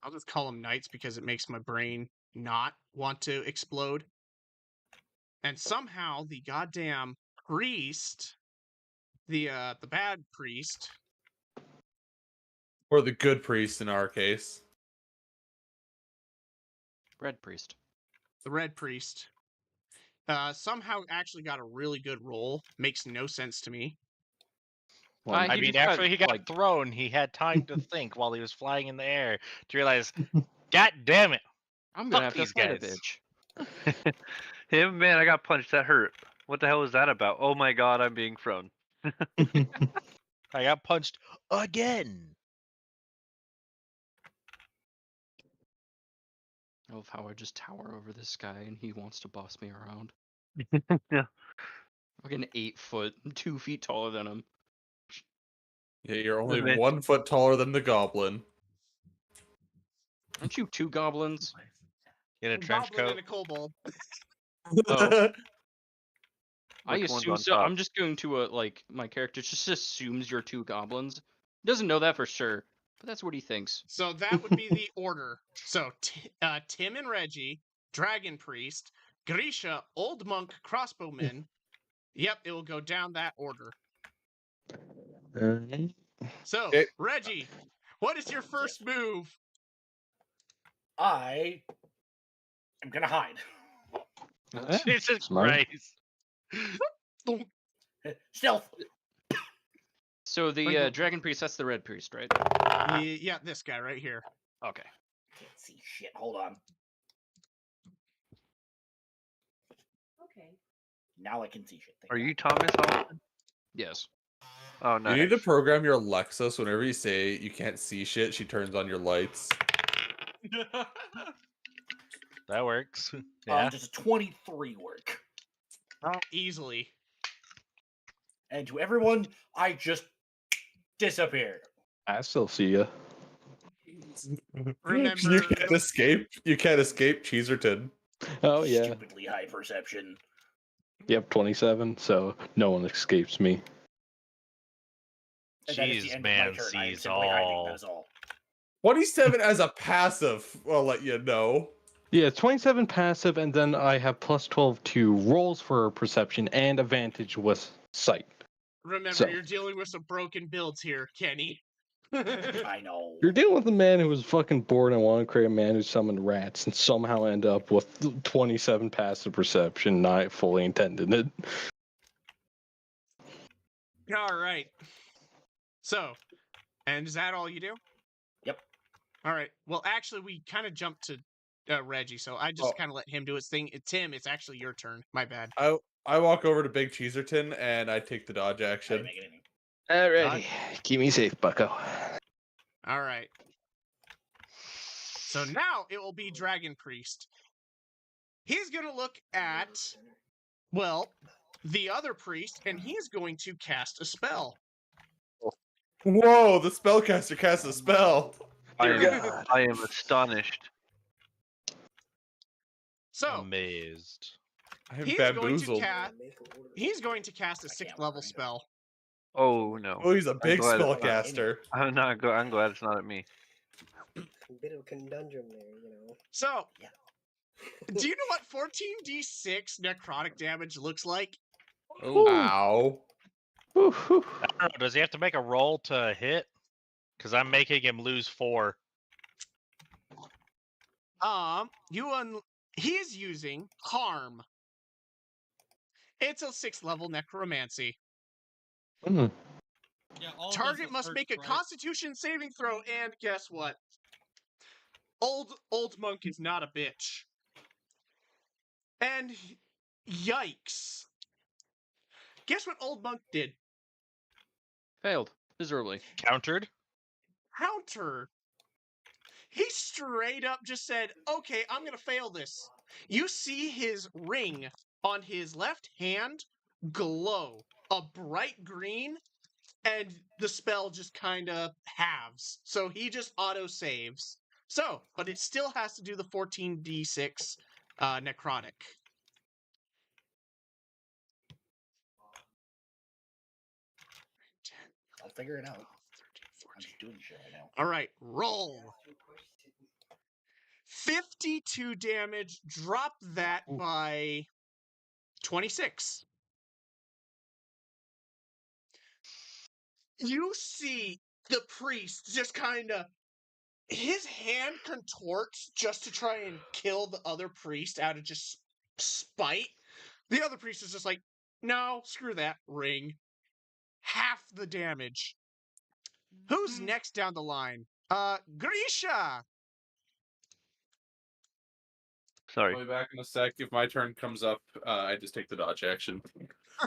I'll just call them knights because it makes my brain not want to explode. And somehow the goddamn priest, the bad priest, Or the good priest in our case. Red priest. the red priest, somehow actually got a really good roll. Makes no sense to me. I He mean, just after he got like, thrown, he had time to think while he was flying in the air to realize, God damn it! I'm gonna Fuck have to these fight a guys. bitch. Hey man, I got punched. That hurt. What the hell is that about? Oh my god, I'm being thrown. I got punched again. I love how I just tower over this guy and he wants to boss me around. Yeah. Fucking 8 foot, 2 feet taller than him. Yeah, you're only Man. 1 foot taller than the goblin. Aren't you 2 goblins? In a trench Goblin coat. and a kobold. Oh. I Which one's assume on so. top? I'm just going to like my character just assumes you're 2 goblins. Doesn't know that for sure, but that's what he thinks. So that would be the order. So Tim and Reggie, dragon priest, Grisha, old monk, crossbowman. Yep, it will go down that order. So Okay. Reggie, what is your first move? I am gonna hide. Jesus Smart. Christ. Stealth. So the dragon priest, that's the red priest, right? Yeah, this guy right here. Okay. Can't see shit. Hold on. Okay. Now I can see shit. Thank Are God. you Thomas Austin? Yes. Oh You nice. need to program your Alexa so whenever you say you can't see shit, she turns on your lights. That works. Yeah. Does a 23 work? Easily. And to everyone, I just disappeared. I still see you. Remember, You can't escape. You can't escape Cheeserton. Oh yeah. Stupidly high perception. Yep, 27. So no one escapes me. And that is the Jeez, end man of my turn. I am sees simply hiding. all. That is all. 27 as a passive. I'll let you know. Yeah, 27 passive, and then I have plus 12 to rolls for perception and advantage with sight. remember, So- you're dealing with some broken builds here, Kenny. I know. You're dealing with a man who was fucking bored and wanted to create a man who summoned rats and somehow end up with 27 passive perception, not fully intended it. All right. So, and is that all you do? Yep. All right. Well, actually, we kind of jumped to Reggie, so I just Oh. kind of let him do his thing. Tim, it's actually your turn. My bad. I walk over to Big Cheeserton and I take the dodge I action. didn't make anything. Alrighty. Keep me safe, bucko. All right. So now it will be Dragon Priest. He's going to look at, well, the other priest, and he's going to cast a spell. Whoa, the spellcaster casts a spell. I Dear am, God. I am astonished. So Amazed. I'm he's going to bamboozled. cast a 6th level spell. Oh no. Oh, he's a big glad it's not spellcaster. I'm glad it's not at me. A bit of a conundrum there, you know. So, Yeah. do you know what 14d6 necrotic damage looks like? Ow. Whew, whew. I don't know. Does he have to make a roll to hit? Because I'm making him lose 4. He's using harm. It's a 6th level necromancy. Mm. Yeah, all Target this must hurts, make a right? Constitution saving throw, and guess what? Old monk is not a bitch. And yikes! Guess what old monk did? Failed miserably. Countered? Counter. He straight up just said, "Okay, I'm gonna fail this." You see his ring on his left hand glow a bright green, and the spell just kind of halves. So he just auto saves. So, but it still has to do the 14d6 necrotic. I'll figure it out. I'm just doing shit right now. All right, roll. 52 damage. Drop that by 26. You see the priest just kind of, his hand contorts just to try and kill the other priest out of just spite. The other priest is just like, no, screw that ring. Half the damage. Who's next down the line? Grisha! Sorry. I'll be back in a sec. If my turn comes up, I just take the dodge action.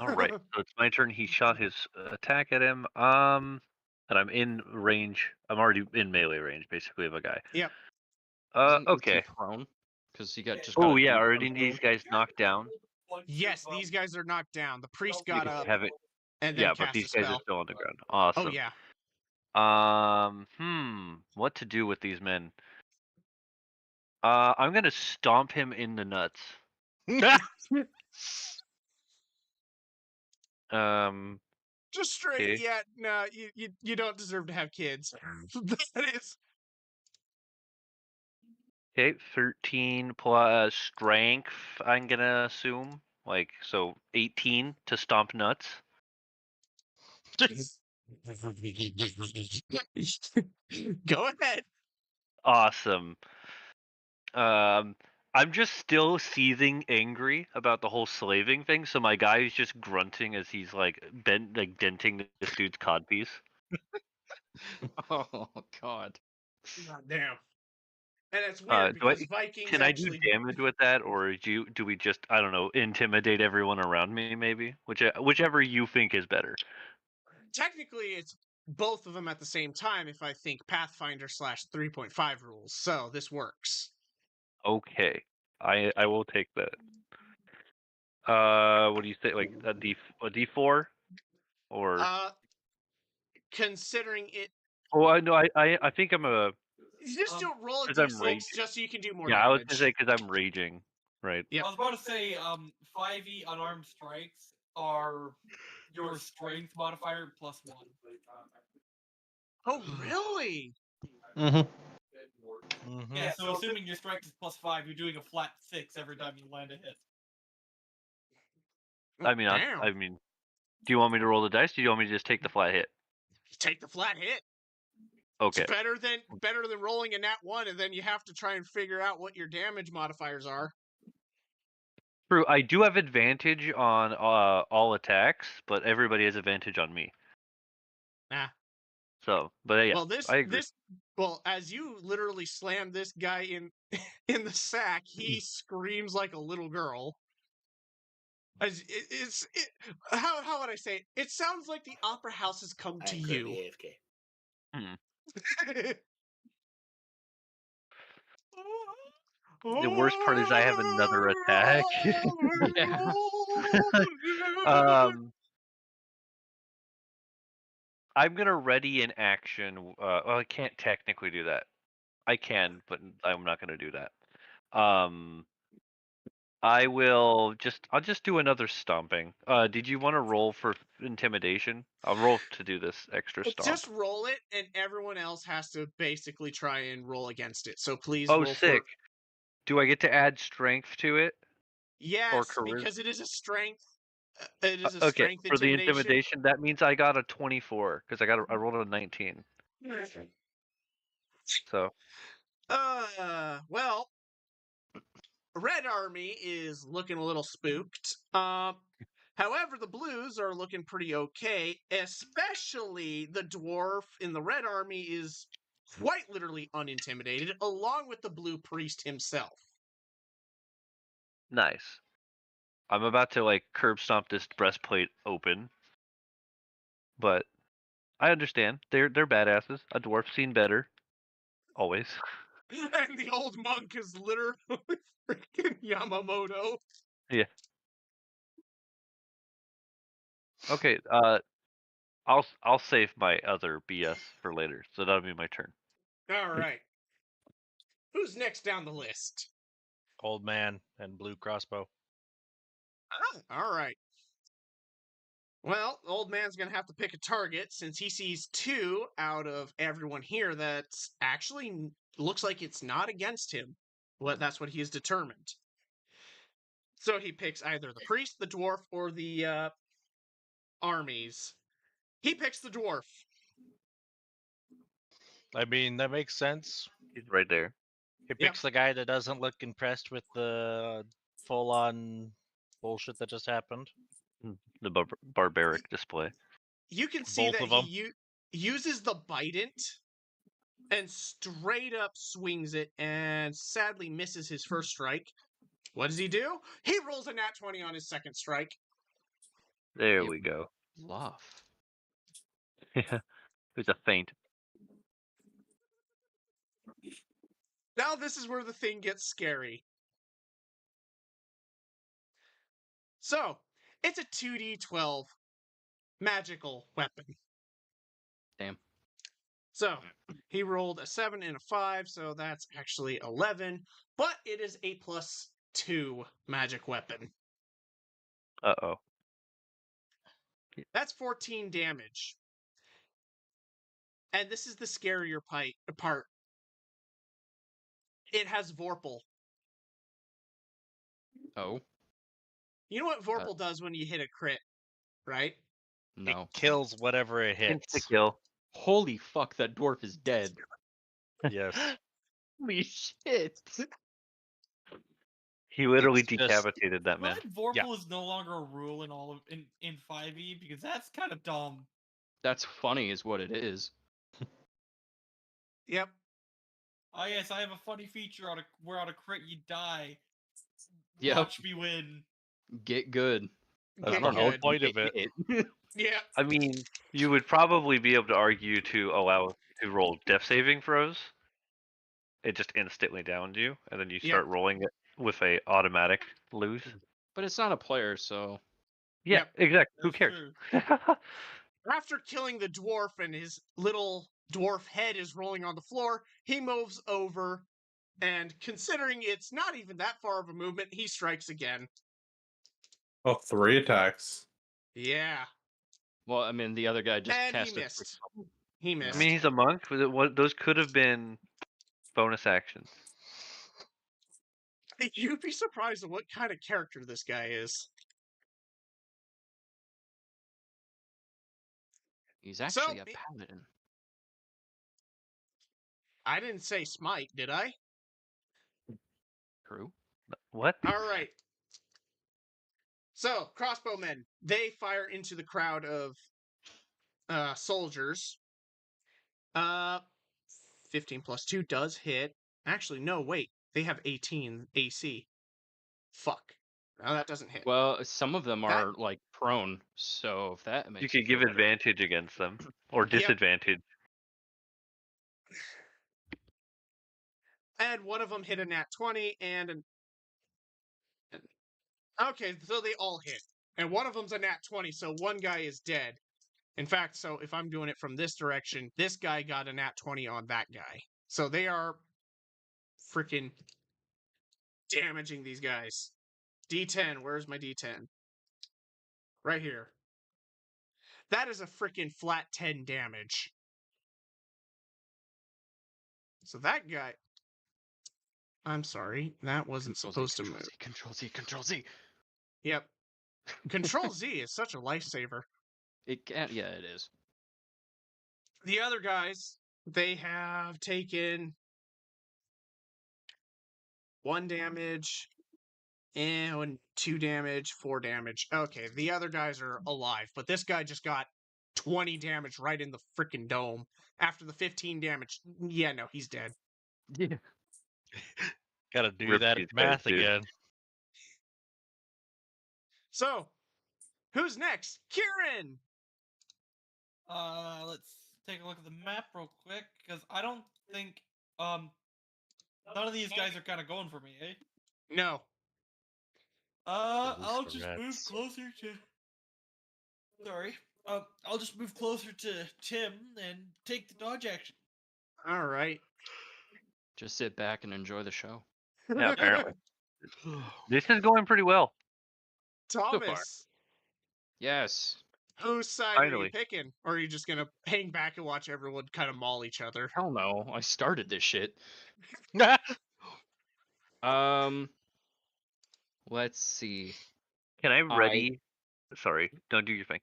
Alright, so it's my turn. He shot his attack at him. And I'm in range. I'm already in melee range, basically, of a guy. Yep. Okay. Prone, because he got just. Oh got yeah, are beat any of these guys knocked down? Yes, these guys are knocked down. The priest You got can up have it. and then Yeah, but cast these a guys spell. are still on the ground. Awesome. Oh, yeah. What to do with these men? I'm gonna stomp him in the nuts. Just straight, Okay. yeah, no, you don't deserve to have kids. That is. Okay, 13 plus strength, I'm gonna assume. Like, so 18 to stomp nuts. Go ahead. Awesome. I'm just still seething angry about the whole slaving thing, so my guy is just grunting as he's like denting this dude's codpiece. Oh God. God damn. And it's weird because Vikings Can actually. I do damage with that, or do we just, I don't know, intimidate everyone around me? Maybe whichever you think is better. Technically, it's both of them at the same time. If I think Pathfinder / 3.5 rules, so this works. Okay, I will take that. What do you say? Like a D4, or? Considering it, Oh, I know. I think I'm a. you just do roll a 'cause I'm d6 raging. just so you can do more Yeah, I was damage. gonna say because I'm raging, right? Yep. I was about to say, 5e unarmed strikes are your strength modifier plus 1. Oh, really? Mm-hmm. Yeah, so assuming your strength is plus 5, you're doing a flat 6 every time you land a hit. I mean, Damn. do you want me to roll the dice? Or do you want me to just take the flat hit? Take the flat hit. Okay. It's better than rolling a nat 1, and then you have to try and figure out what your damage modifiers are. True. I do have advantage on all attacks, but everybody has advantage on me. Ah. So, but yeah, Well, I agree. as you literally slam this guy in in the sack, he screams like a little girl. How would I say it? It sounds like the opera house has come to I'm you. currently AFK. The worst part is I have another attack. Yeah. I'm gonna ready an action. Well, I can't technically do that. I can, but I'm not gonna do that. I'll just do another stomping. Did you want to roll for intimidation? I'll roll to do this extra stomp. Just roll it, and everyone else has to basically try and roll against it. So please Oh, roll sick. for. Do I get to add strength to it? Yes, charisma? because it is a strength. It is a Okay, strength for the intimidation. intimidation, that means I got a 24 because I rolled a 19. So Well, Red Army is looking a little spooked. However, the Blues are looking pretty okay, especially the dwarf in the Red Army is quite literally unintimidated, along with the Blue Priest himself. nice. I'm about to like curb stomp this breastplate open, but I understand. They're badasses. A dwarf's seen better, always. And the old monk is literally freaking Yamamoto. Yeah. Okay. I'll save my other BS for later, so that'll be my turn. All right. Who's next down the list? Old man and blue crossbow. All right. Well, the old man's going to have to pick a target since he sees 2 out of everyone here that's actually looks like it's not against him. Well, that's what he has determined. So he picks either the priest, the dwarf, or the armies. He picks the dwarf. I mean, that makes sense. He's right there. He picks the guy that doesn't look impressed with the full-on bullshit that just happened. The barbaric display. You can see Both that of them. he uses the bident and straight up swings it and sadly misses his first strike. What does he do? He rolls a nat 20 on his second strike. There It we go. Bluff. Yeah, it was a feint. Now this is where the thing gets scary. So, it's a 2d12 magical weapon. Damn. So, he rolled a 7 and a 5, so that's actually 11, but it is a +2 magic weapon. Uh-oh. That's 14 damage. And this is the scarier part. It has Vorpal. Oh, You know what Vorpal does when you hit a crit, right? no. It kills whatever it hits. Insta-kill. Holy fuck, that dwarf is dead. Yes. Holy shit. He literally It's just- decapitated that man. Glad Vorpal is no longer a rule in all of in 5e because that's kind of dumb. That's funny is what it is. Yep. Oh yes, I have a funny feature where on a crit you die. Yep. Watch me win. Get good. That's Get the whole good. point of it. Yeah. I mean, you would probably be able to argue to allow us to roll death saving throws. It just instantly downs you, and then you start rolling it with a automatic lose. But it's not a player, so Yeah, Yep. exactly. Who That's cares? true. After killing the dwarf and his little dwarf head is rolling on the floor, he moves over, and considering it's not even that far of a movement, he strikes again. Oh, 3 attacks. Yeah. well, I mean the other guy just And he cast it. missed. He I missed. mean, he's a monk. Those could have been bonus actions. You'd be surprised at what kind of character this guy is. He's actually a So- paladin. I didn't say smite, did I? True. What? All right. So, crossbowmen, they fire into the crowd of soldiers. 15 plus 2 does hit. Actually, no, wait. They have 18 AC. Fuck. No, that doesn't hit. Well, some of them That- are like prone, so if that You makes could give feel better. advantage against them or disadvantage. And one of them hit a nat 20 and an. Okay, so they all hit. And one of them's a nat 20, so one guy is dead. In fact, so if I'm doing it from this direction, this guy got a nat 20 on that guy. So they are freaking damaging these guys. D10, where's my D10? Right here. That is a freaking flat 10 damage. So that guy. I'm sorry, that wasn't supposed to move. Control Z, Control Z. Yep. Control Z is such a lifesaver. It can, yeah, it is. The other guys, they have taken 1 damage and 2 damage, 4 damage. Okay, the other guys are alive, but this guy just got 20 damage right in the freaking dome. After the 15 damage, yeah, no, he's dead. Yeah. Gotta do Rip that these guys, math dude. again. So, who's next? Kieran! Let's take a look at the map real quick, because I don't think none of these guys are kind of going for me, eh? No. I'll just move rats. closer to. Sorry. I'll just move closer to Tim and take the dodge action. All right. Just sit back and enjoy the show. Yeah, apparently. This is going pretty well. Thomas, Yes. whose side are you Finally. picking? Or are you just going to hang back and watch everyone kind of maul each other? Hell no. I started this shit. Let's see. Can I ready? Sorry, don't do your thing.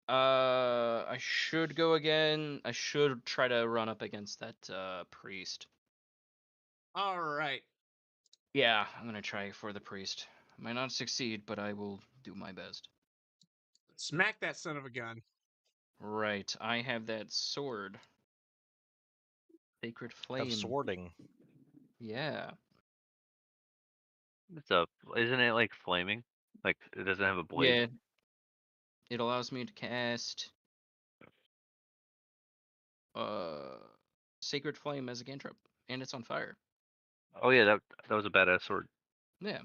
I should go again. I should try to run up against that priest. All right. Yeah, I'm gonna try for the priest. I might not succeed, but I will do my best. Smack that son of a gun. Right, I have that sword. Sacred Flame. Of swording. Yeah. It's a. Isn't it like flaming? Like it doesn't have a blade. Yeah. It allows me to cast Sacred Flame as a cantrip, and it's on fire. Oh yeah, that was a badass sword. Yeah.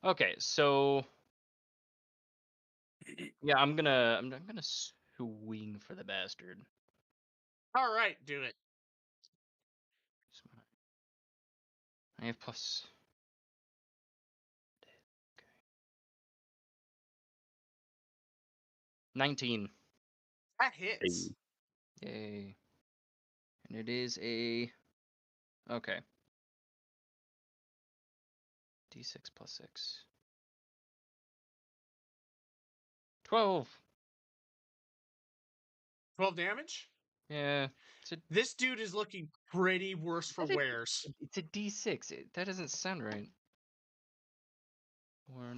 Okay, so yeah, I'm gonna swing for the bastard. All right, do it. I have plus. Okay. 19. That hits. Yay. And it is a. Okay. D6 plus 6. 12. 12 damage? Yeah. This dude is looking pretty worse for wears. It's a D6. That doesn't sound right.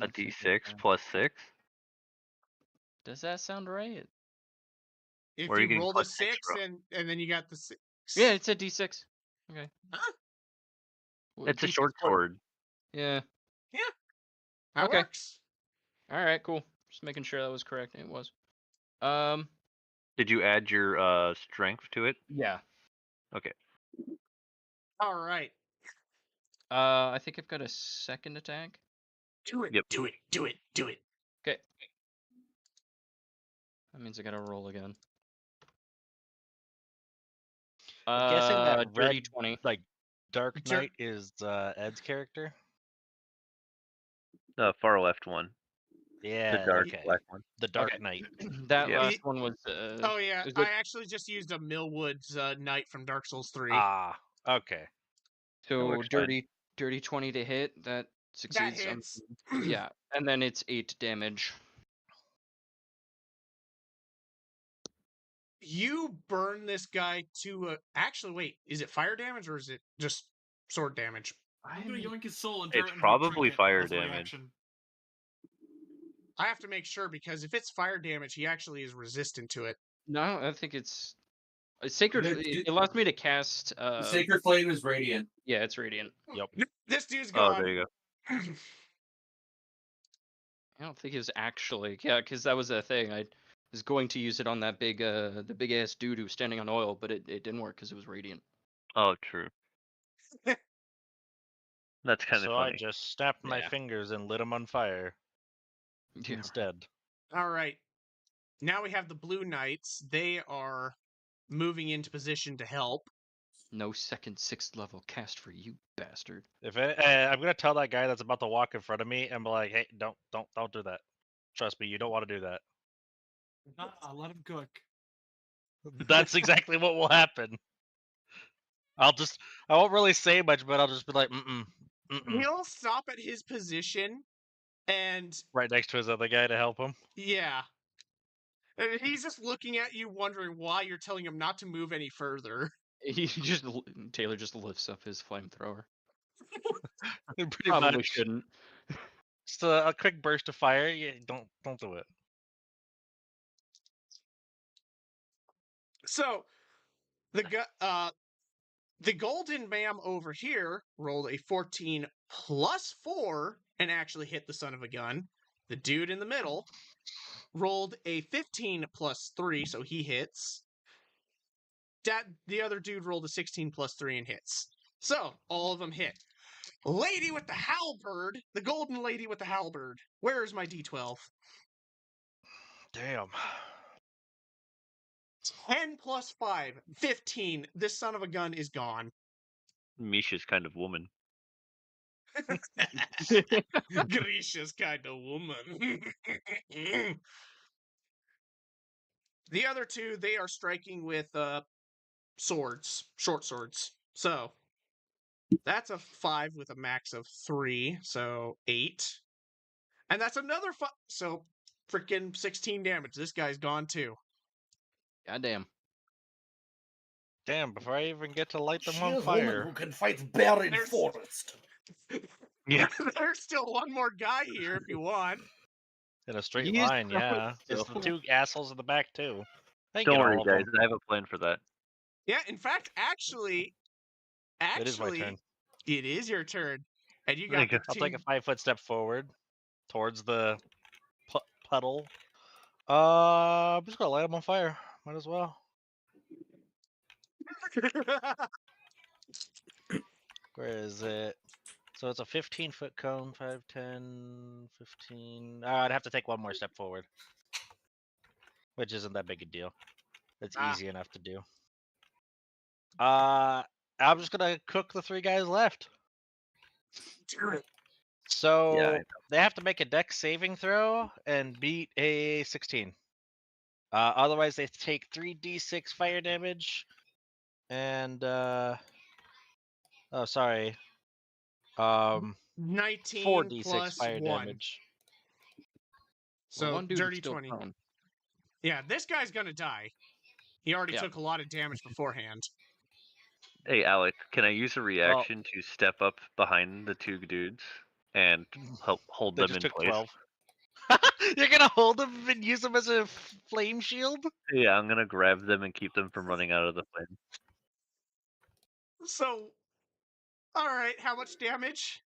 A D6 plus 6. Does that sound right? If Where are you you getting rolled a plus 6 from? and then you got the 6. Yeah, it's a D6. Okay. Huh? Well, It's a D6 short plus- sword. Yeah. Yeah. That Okay. works. All right, cool. Just making sure that was correct. It was. Did you add your strength to it? Yeah. Okay. All right. I think I've got a second attack. Do it. Yep. Do it. Do it. Do it. Okay. That means I gotta roll again. I'm guessing that dirty red, 20. like Dark Sure. Knight, is Ed's character. The far left one. Yeah. The dark okay. black one. The Dark Okay. Knight. That Yeah. last one was. Oh, yeah. is I it- actually just used a Millwood's Knight from Dark Souls 3. Ah. Okay. So works fine. dirty 20 to hit. That that succeeds. hits. Yeah, and then it's 8 damage. you burn this guy to a. Actually, wait. Is it fire damage or is it just sword damage? I'm gonna yoink his soul and turn It's it into a probably trinket fire as a damage. reaction. I have to make sure because if it's fire damage, he actually is resistant to it. No, I think it's sacred. It allows me to cast. The Sacred Flame is radiant. Yeah, it's radiant. This dude's Oh, gone. there you go. I don't think it's actually because that was a thing. I was going to use it on that the big ass dude who was standing on oil, but it didn't work because it was radiant. Oh, true. That's kind of So I funny. just snapped my Yeah. fingers and lit him on fire Yeah. instead. All right. Now we have the Blue Knights. They are moving into position to help. No second, 6th level cast for you, bastard. If I'm gonna tell that guy that's about to walk in front of me and be like, "Hey, don't do that. Trust me, you don't want to do that." Let him cook. That's exactly what will happen. I won't really say much, but I'll just be like, mm-mm. He'll stop at his position and Right next to his other guy to help him. yeah. And he's just looking at you wondering why you're telling him not to move any further. Taylor just lifts up his flamethrower. Pretty Probably much. shouldn't. Just a quick burst of fire. Yeah, don't do it. So the golden ma'am over here rolled a 14 plus 4 and actually hit the son of a gun. The dude in the middle rolled a 15 plus 3, so he hits. The other dude rolled a 16 plus 3 and hits. So all of them hit. Lady with the halberd, the golden lady with the halberd. Where is my D12? Damn. 10 plus 5, 15. This son of a gun is gone. Misha's kind of woman. Grisha's kind of woman. The other two, they are striking with swords, short swords. So that's a 5 with a max of 3, so 8. And that's another 5, so freaking 16 damage. This guy's gone too. Goddamn. Damn, before I even get to light them She on is a woman fire. who can fight bear in There's- forest. Yeah. There's still one more guy here if you want. In a straight He is line, yeah. There's still- the two assholes in the back too. I Don't get worry, all of guys. them. I have a plan for that. Yeah, in fact, actually, It is my turn. it is your turn. And you There got you the I'll take a two- 5-foot step forward towards the puddle. I'm just gonna light them on fire. Might as well. Where is it? So it's a 15-foot cone, 5, 10, 15. I'd have to take one more step forward, which isn't that big a deal. It's easy enough to do. I'm just gonna cook the 3 guys left. So Yeah, I know. they have to make a dex saving throw and beat a 16. Otherwise, they take 3d6 fire damage. And oh, sorry. 19 4d6 plus fire 1. damage. So one dude is dirty still 20. prone. Yeah, this guy's gonna die. He already Yeah. took a lot of damage beforehand. Hey, Alex, can I use a reaction to step up behind the 2 dudes and help hold They them just in took place? 12. You're gonna hold them and use them as a flame shield? Yeah, I'm gonna grab them and keep them from running out of the flame. So, all right, how much damage?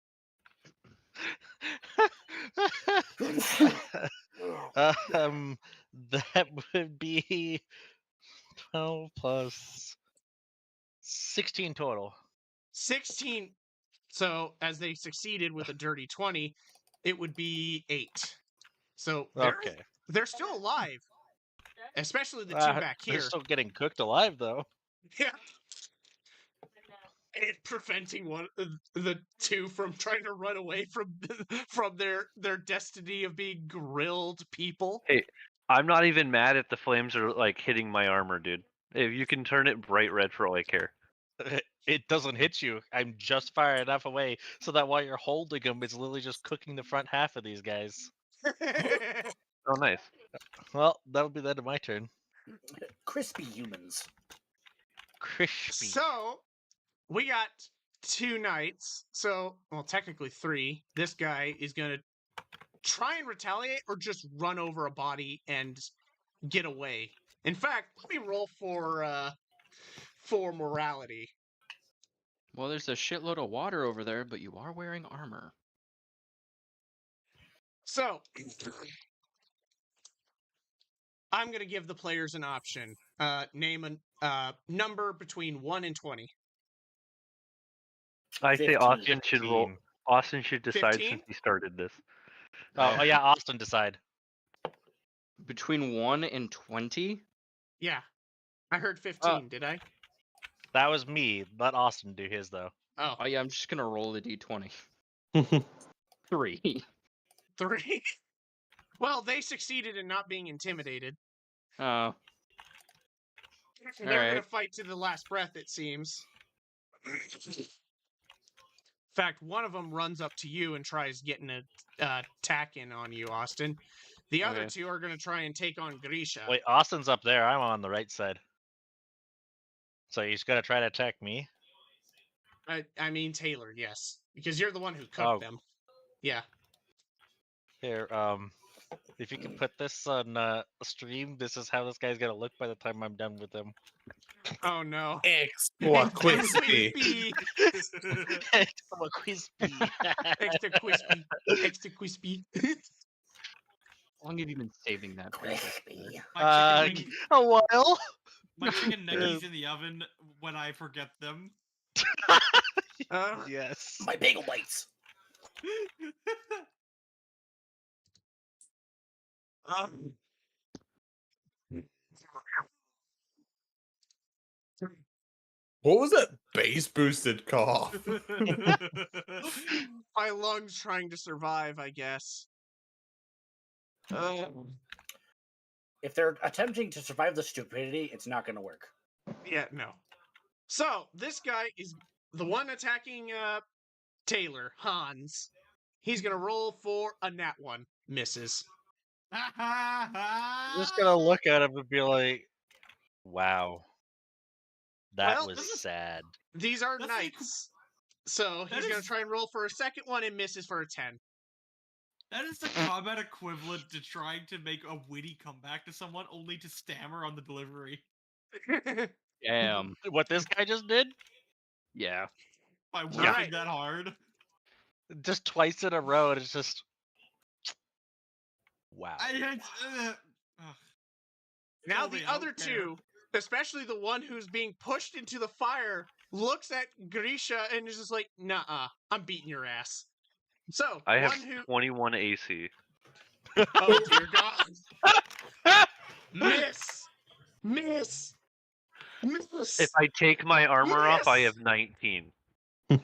That would be 12 plus 16 total. 16. So, as they succeeded with a dirty 20, it would be 8. So, Okay. they're still alive. Especially the two back They're here. still getting cooked alive, though. Yeah. And preventing the two from trying to run away from their destiny of being grilled people. Hey, I'm not even mad if the flames are like hitting my armor, dude. If you can turn it bright red for all I care. It doesn't hit you. I'm just far enough away so that while you're holding them, it's literally just cooking the front half of these guys. Oh, nice. Well, that'll be the end of my turn. Crispy humans. Crispy. So we got 2 knights. So, well, technically 3. This guy is gonna try and retaliate or just run over a body and get away. In fact, let me roll for morality. Well, there's a shitload of water over there, but you are wearing armor. So, I'm going to give the players an option. Name a number between 1 and 20. I say 15. Austin should roll. 15. Austin should decide 15? since he started this. Oh yeah, Austin decide. Between 1 and 20? Yeah. I heard 15, did I? That was me. Let Austin do his though. Oh, Oh, yeah, I'm just gonna roll the d20. 3. 3. Well, they succeeded in not being intimidated. Oh, They're going to Alright. fight to the last breath, it seems. In fact, one of them runs up to you and tries getting a attack in on you, Austin. The other Okay. 2 are going to try and take on Grisha. Wait, Austin's up there. I'm on the right side. So he's gonna try to attack me. I mean Taylor, yes, because you're the one who cooked Oh. them. Yeah. Here, if you can put this on stream, this is how this guy's gonna look by the time I'm done with him. Oh no. Extra crispy. Extra crispy. Extra crispy. Extra crispy. How long have you been saving that for? Crispy. My chicken, A while. my chicken nuggies in the oven when I forget them. Yes. My bagel bites. What was that bass boosted cough? My lungs trying to survive, I guess. If they're attempting to survive the stupidity, it's not going to work. Yeah, no. So, this guy is the one attacking Taylor, Hans. He's gonna roll for a nat 1. Misses. I'm just gonna look at him and be like, "Wow, that Well, was sad." These are That's the knights. So, he's That gonna is- try and roll for a second one and misses for a 10. That is the combat equivalent to trying to make a witty comeback to someone only to stammer on the delivery. Damn. What this guy just did? Yeah. By Right. whipping that hard. Just twice in a row, and it's just, wow. Ugh. Now Tell me, the I other don't care. 2, especially the one who's being pushed into the fire, looks at Grisha and is just like, "Nuh-uh, I'm beating your ass." So, I have one who 21 AC. Oh dear God. Miss! Miss! Miss! If I take my armor off, I Miss! have 19. They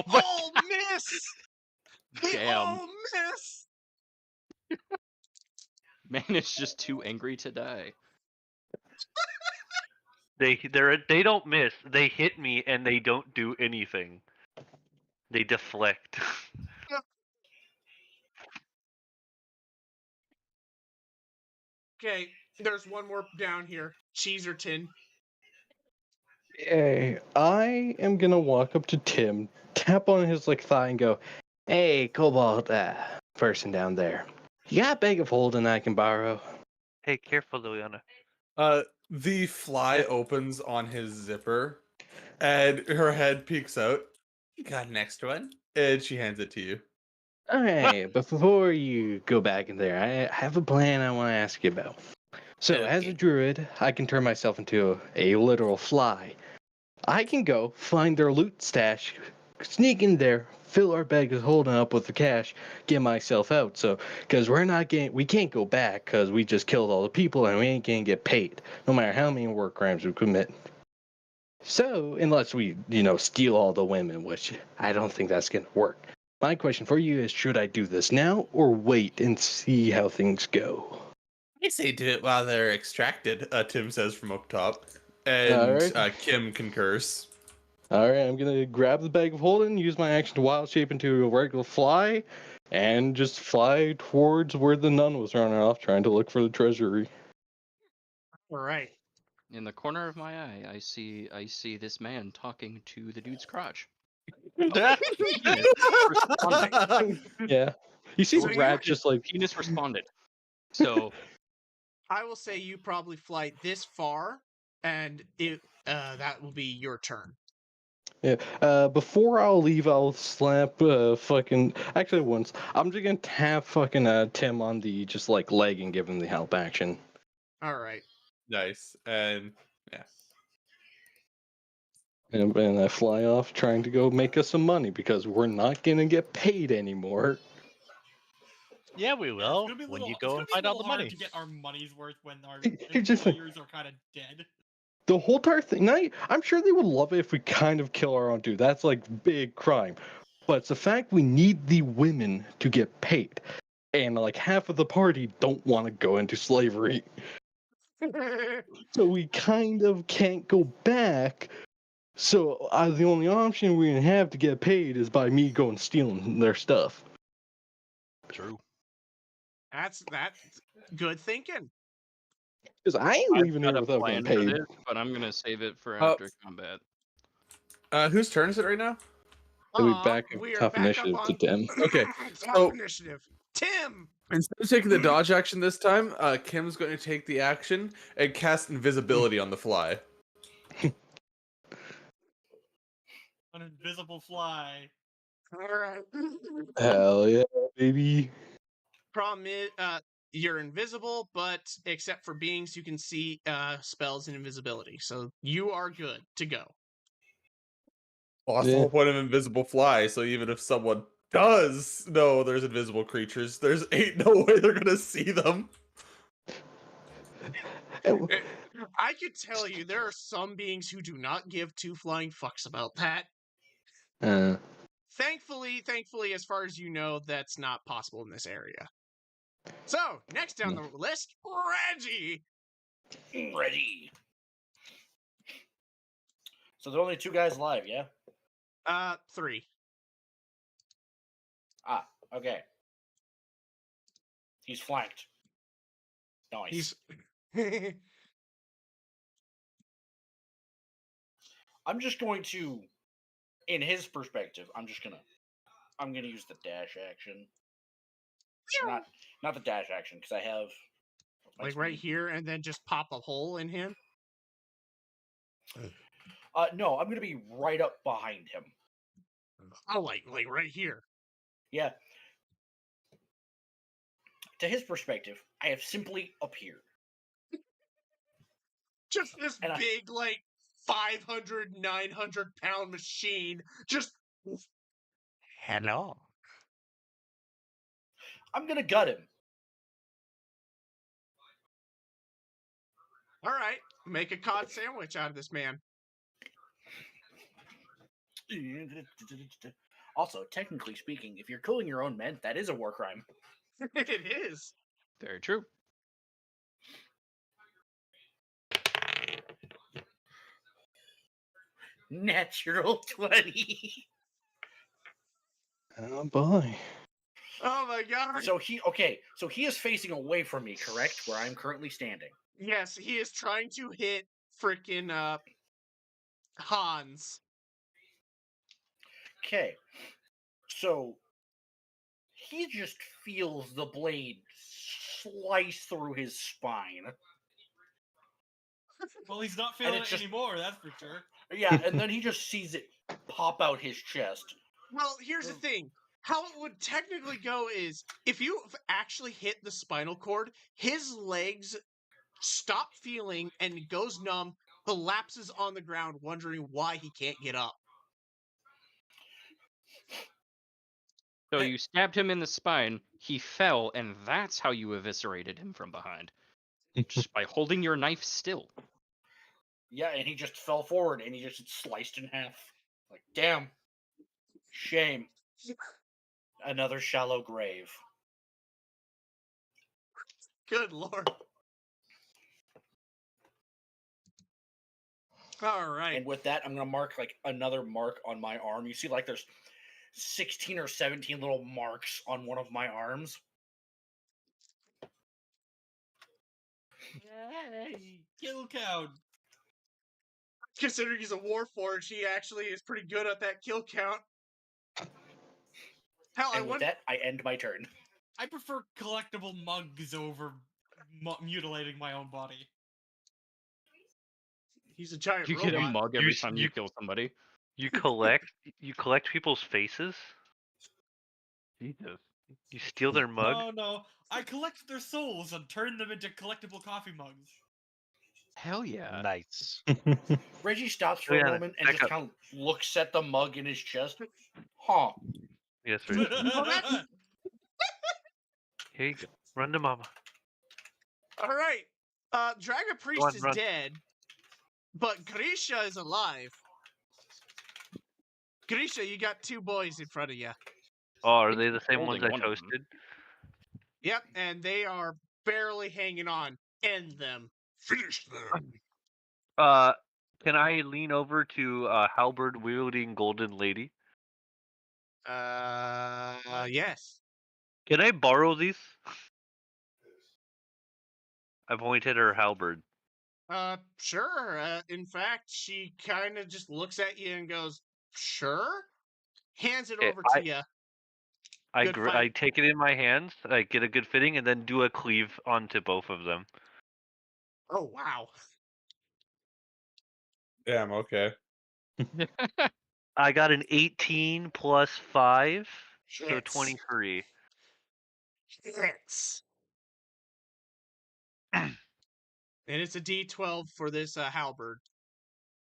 all miss! They Damn. all miss! Man is just too angry to die. They don't miss. They hit me and they don't do anything. They deflect. Okay, there's one more down here. Cheeserton. Hey, I am gonna walk up to Tim, tap on his thigh, and go, "Hey, Cobalt, person down there, you got a bag of holding I can borrow?" Hey, careful, Liliana. The fly opens on his zipper, and her head peeks out. You got an extra one? And she hands it to you. All right, but before you go back in there, I have a plan I want to ask you about. So, as a druid, I can turn myself into a literal fly. I can go find their loot stash, sneak in there, fill our bag of holding up with the cash, get myself out. So, because we can't go back because we just killed all the people and we ain't gonna get paid, no matter how many war crimes we commit. So, unless we, steal all the women, which I don't think that's gonna work. My question for you is, should I do this now or wait and see how things go? I say do it while they're extracted, Tim says from up top. And Alright. Kim concurs. Alright, I'm gonna grab the bag of holding, use my action to wild shape into a regular fly, and just fly towards where the nun was running off, trying to look for the treasury. All right. In the corner of my eye, I see this man talking to the dude's crotch. Penis responding. Yeah. You see So you- Rat just like Penis responded. So I will say you probably fly this far, and that will be your turn. yeah. Before I'll leave, I'll slap fucking. Actually, once I'm just gonna tap fucking Tim on the just like leg and give him the help action. All right. Nice. And yeah. And I fly off trying to go make us some money because we're not gonna get paid anymore. Yeah, we It's will gonna be a when little, you it's go gonna and be a find all little the hard money. to get our money's worth when our Here's the thing. employers are kind of dead. The whole entire thing. Now, I'm sure they would love it if we kind of kill our own dude. That's like big crime. But it's the fact we need the women to get paid, and like half of the party don't want to go into slavery, so we kind of can't go back. So the only option we have to get paid is by me going stealing their stuff. True. That's good thinking. Because I ain't I've leaving got here a without plan getting for paid. this, but I'm gonna save it for Oh. after combat. Whose turn is it right now? Then we back We are tough back initiative up to on Tim. Okay, top so- initiative. Tim. Instead of taking the dodge action this time, Kim's going to take the action and cast invisibility on the fly. An invisible fly. All right. Hell yeah, baby. Problem is, you're invisible, but except for beings, you can see spells and invisibility. So you are good to go. Well, that's Yeah. the whole point of invisible fly. So even if someone does know there's invisible creatures, there's ain't no way they're gonna see them. I could tell you there are some beings who do not give two flying fucks about that. Thankfully, as far as you know, that's not possible in this area. So, next down the list, Reggie. Ready. So there are only two guys alive, yeah? 3. Ah, okay. He's flanked. Nice. He's I'm just going to, in his perspective, I'm gonna use the dash action. Not the dash action, because I have like right here, and then just pop a hole in him. No, I'm gonna be right up behind him. Oh, like right here. Yeah. To his perspective, I have simply appeared. Just this And big, like 500, 900-pound machine. Just hello. I'm gonna gut him. All right, make a cod sandwich out of this man. Also, technically speaking, if you're killing your own men, that is a war crime. It is. Very true. Natural 20. Oh boy. Oh my god. So he is facing away from me, correct? Where I'm currently standing. Yes, he is trying to hit freaking Hans. Okay. So he just feels the blade slice through his spine. Well, he's not feeling it just- anymore, that's for sure. Yeah, and then he just sees it pop out his chest. Well, here's the thing. How it would technically go is if you actually hit the spinal cord, his legs stop feeling and goes numb, collapses on the ground, wondering why he can't get up. So you stabbed him in the spine, he fell, and that's how you eviscerated him from behind. Just by holding your knife still. Yeah, and he just fell forward and he just sliced in half. Like, damn. Shame. Another shallow grave. Good lord. All right. And with that, I'm gonna mark like another mark on my arm. You see, like there's 16 or 17 little marks on one of my arms. Yay! Kill count. Considering he's a warforged, he actually is pretty good at that kill count. Hell, I And with wonder. that, I end my turn. I prefer collectible mugs over mutilating my own body. He's a giant You get a robot. mug every time you kill somebody. You collect people's faces? Jesus. You steal their mug? Oh no, I collect their souls and turn them into collectible coffee mugs. Hell yeah. Nice. Reggie stops for Oh, a yeah, moment and back just up. kind of looks at the mug in his chest. Huh. Yes, Rich. Here you go. Run to mama. All right. Dragon Priest on, is run. dead, but Grisha is alive. Grisha, you got two boys in front of you. Oh, are they the same Holding ones I one of them. toasted? Yep, and they are barely hanging on. End them. Finish them. Can I lean over to halberd wielding golden lady? Yes. Can I borrow these? I pointed her halberd. Sure. In fact, she kind of just looks at you and goes, "Sure." Hands it Okay, over to you. Good I fight. take it in my hands, I get a good fitting, and then do a cleave onto both of them. Oh wow. Damn, okay. I got an 18 plus 5, so Hits. 23. Hits. And it's a D12 for this halberd.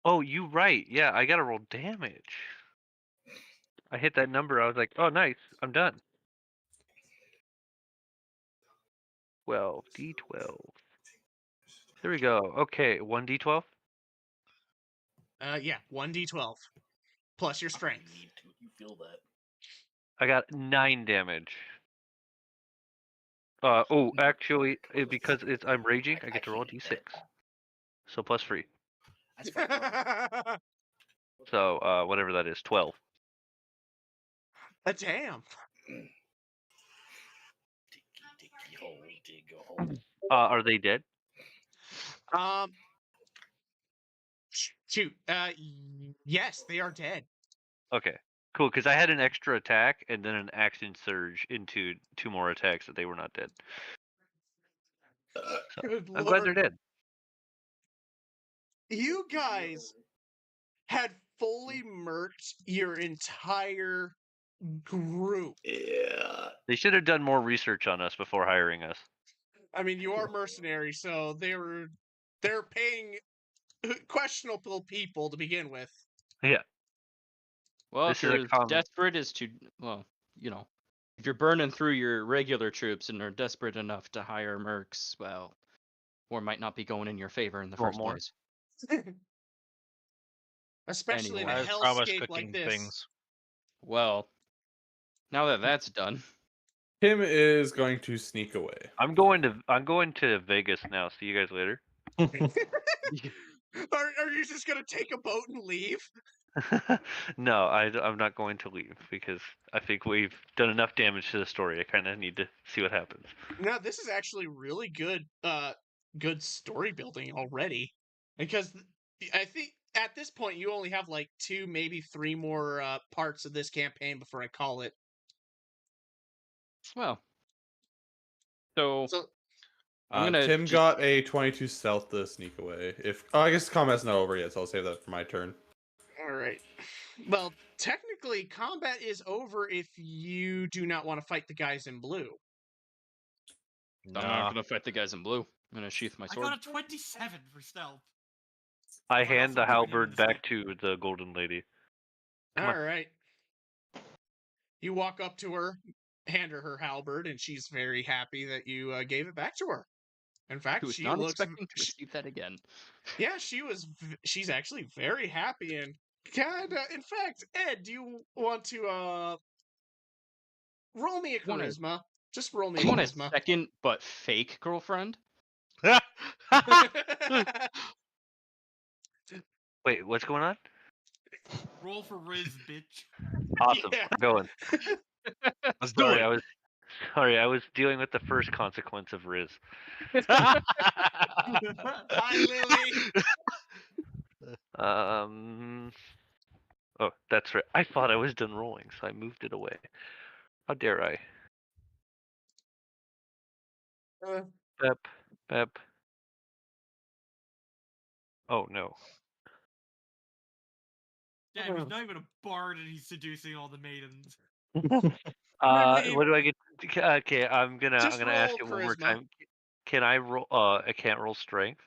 Oh, you right. Yeah, I gotta roll damage. I hit that number. I was like, oh, nice. I'm done. 12, D12. There we go. Okay, 1D12. Yeah, 1D12 plus your strength. You feel that? I got 9 damage. Actually, because I'm raging, I get to roll a D6. So plus 3. That's fine. So whatever that is, 12. Damn. Diggy hole, dig a hole. Are they dead? Shoot. Yes, they are dead. Okay, cool. Because I had an extra attack and then an action surge into 2 more attacks that they were not dead. So, Good I'm glad they're lord. dead. You guys had fully murked your entire group. Yeah. They should have done more research on us before hiring us. I mean, you are mercenaries, so they're paying questionable people to begin with. Yeah. Well, This if is a you're common- desperate as to, well, you know, if you're burning through your regular troops and are desperate enough to hire mercs, well, war might not be going in your favor in the Want first more? place. Especially Anyway. in a I promise hellscape cooking like this. things. Well, now that that's done, Tim is going to sneak away. I'm going to Vegas now. See you guys later. Are you just gonna take a boat and leave? No, I'm not going to leave because I think we've done enough damage to the story. I kind of need to see what happens. No, this is actually really good. Good story building already, because I think at this point you only have like 2, maybe 3 more parts of this campaign before I call it. well. So So I'm gonna Tim just- got a 22 stealth to sneak away. I guess combat's not over yet, so I'll save that for my turn. all right. Well, technically, combat is over if you do not want to fight the guys in blue. I'm not gonna fight the guys in blue. I'm gonna sheath my I sword. got a 27 for stealth. I But hand also the moving halberd into the back to the golden lady. Come All on. right. You walk up to her, hand her halberd, and she's very happy that you gave it back to her. In fact, Who was she not looks. expecting to receive that again. Yeah, she's actually very happy and kind of. In fact, Ed, do you want to roll me a Wanna- charisma? Just roll me Do a you want a charisma. second but fake girlfriend? Wait, what's going on? Roll for Riz, bitch. Awesome. Yeah. I'm going. Let's do Sorry, it. Sorry, I was dealing with the first consequence of Riz. Hi, Lily. Oh, that's right. I thought I was done rolling, so I moved it away. How dare I? Uh, Pep, pep. Oh no. Damn, he's not even a bard and he's seducing all the maidens. Ridley, What do I get? Okay, I'm gonna just ask roll it one more charisma. time. Can I roll? I can't roll strength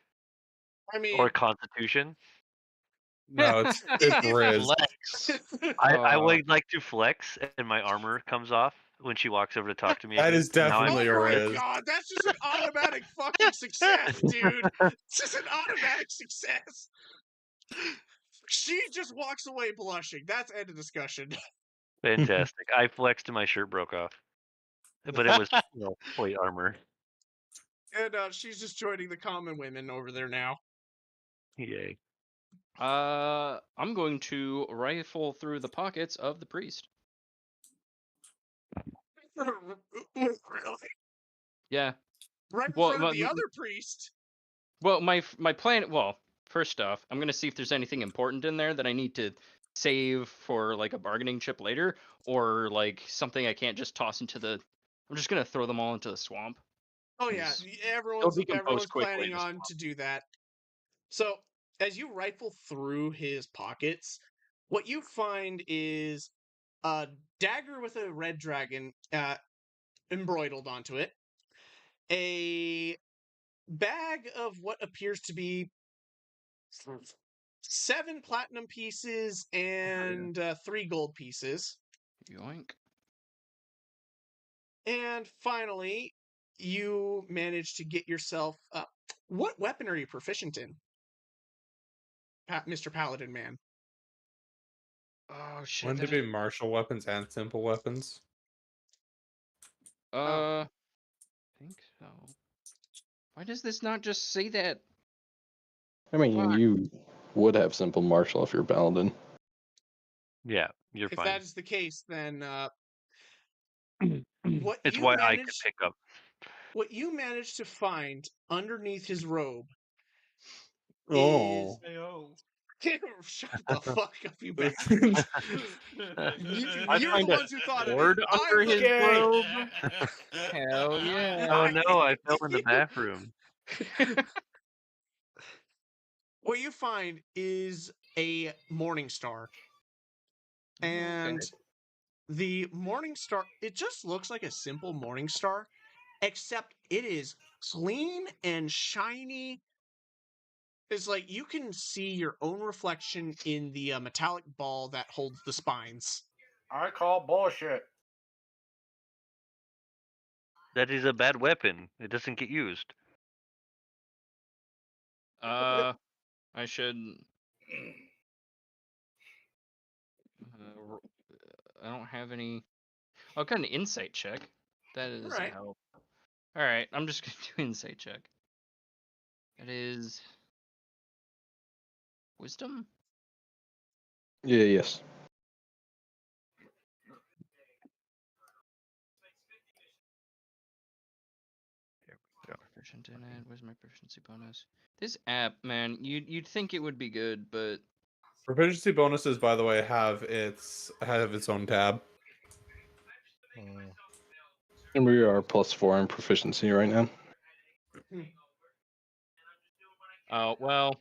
I mean, or constitution. No, it's if- Riz. Flex. I Uh, would like to flex, and my armor comes off when she walks over to talk to me. That again. is Now I'm definitely a oh my Riz. god, that's just an automatic fucking success, dude. It's just an automatic success. She just walks away blushing. That's end of discussion. fantastic. I flexed and my shirt broke off, but it was plate armor. And she's just joining the common women over there now. Yay! I'm going to rifle through the pockets of the priest. Really? Yeah. Right in Well, front of my- the other priest. Well, my plan. Well, first off, I'm gonna see if there's anything important in there that I need to save for like a bargaining chip later, or like something I can't just toss into the. I'm just gonna throw them all into the swamp. Oh yeah, 'cause everyone's decompose quickly planning in the on to do that. So as you rifle through his pockets, what you find is a dagger with a red dragon embroidered onto it, a bag of what appears to be 7 platinum pieces and 3 gold pieces. Yoink. And finally, you manage to get yourself. What weapon are you proficient in, Mr. Paladin Man? Oh shit. Wouldn't it be martial weapons and simple weapons? I think so. Why does this not just say that? I mean, Fuck. you would have simple martial if you're paladin. Yeah, you're If fine. that is the case, then what It's you why I could managed, pick up. what you managed to find underneath his robe Oh. is. Ayo. Shut the fuck up, you bastards! You're find the a ones who thought of it. sword I'm under his the- robe. Hell yeah. Oh no, I fell in the bathroom. What you find is a morning star. And the morning star, it just looks like a simple morning star, except it is clean and shiny. It's like you can see your own reflection in the metallic ball that holds the spines. I call bullshit. That is a bad weapon. It doesn't get used. I should. I don't have any. I've got an insight check. That is Right. a help. All right, I'm just gonna do insight check. That is wisdom. Yeah, yes. Proficient in it. Where's my proficiency bonus? This app, man, you'd think it would be good, but Proficiency bonuses, by the way, have its own tab. And we are +4 in proficiency right now. oh well,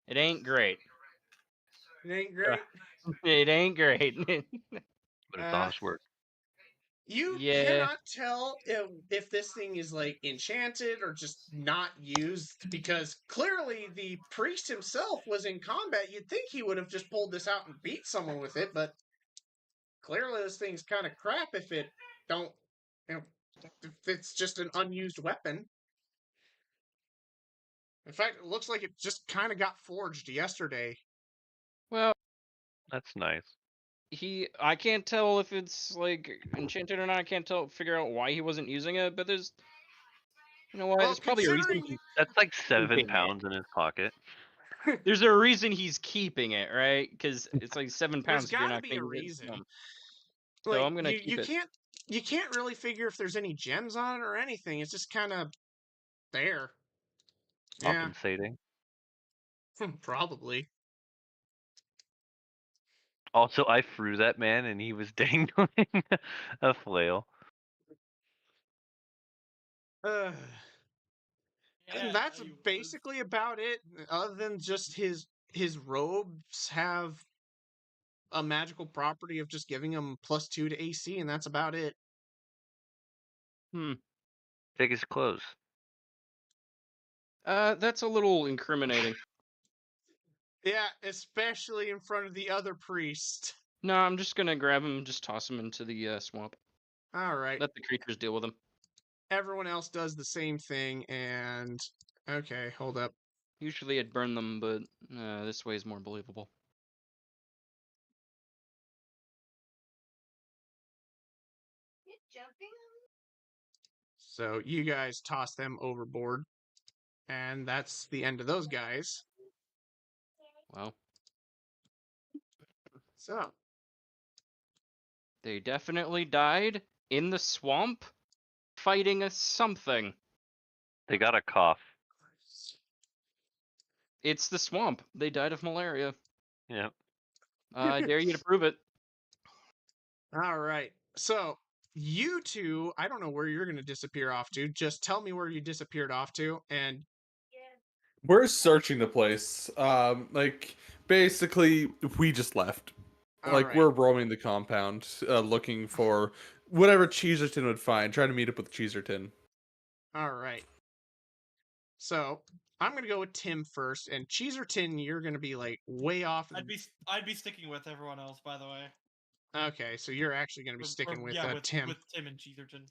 it ain't great. It ain't great. It ain't great. But it's honest work. You Yeah. cannot tell if this thing is like enchanted or just not used, because clearly the priest himself was in combat. You'd think he would have just pulled this out and beat someone with it, but clearly this thing's kind of crap if it don't, if it's just an unused weapon. In fact, it looks like it just kind of got forged yesterday. Well, That's nice. I can't tell if it's like enchanted or not. I can't figure out why he wasn't using it, but there's, you know what? Well, There's probably a reason. considering That's like 7 keeping pounds in his pocket. There's a reason he's keeping it, right? Because it's like 7 there's pounds if you're got to not be a gonna use it. reason. So Like I'm gonna you keep it. can't you can't really figure if there's any gems on it or anything. It's just kind of there. Yeah, Compensating. probably. Also, I threw that man and he was dangling a flail. Uh, Yeah, and that's he was. basically about it. Other than just his robes have a magical property of just giving him +2 to AC, and that's about it. Hmm. Take his clothes. That's a little incriminating. Yeah, especially in front of the other priest. No, I'm just gonna grab him and just toss him into the swamp. All right. Let the creatures deal with him. Everyone else does the same thing, and okay, hold up. Usually I'd burn them, but this way is more believable. Jumping? So you guys toss them overboard, and that's the end of those guys. Wow. So They definitely died in the swamp fighting a something. They got a cough. It's the swamp. They died of malaria. Yep. I dare you to prove it. all right. So you two, I don't know where you're going to disappear off to. Just tell me where you disappeared off to, and We're searching the place. Like basically, we just left. all Like right. we're roaming the compound, looking for whatever Cheeserton would find. Trying to meet up with Cheeserton. All right. So I'm gonna go with Tim first, and Cheeserton, you're gonna be like way off. I'd be sticking with everyone else, by the way. Okay, so you're actually gonna be sticking with Tim. with Tim and Cheeserton.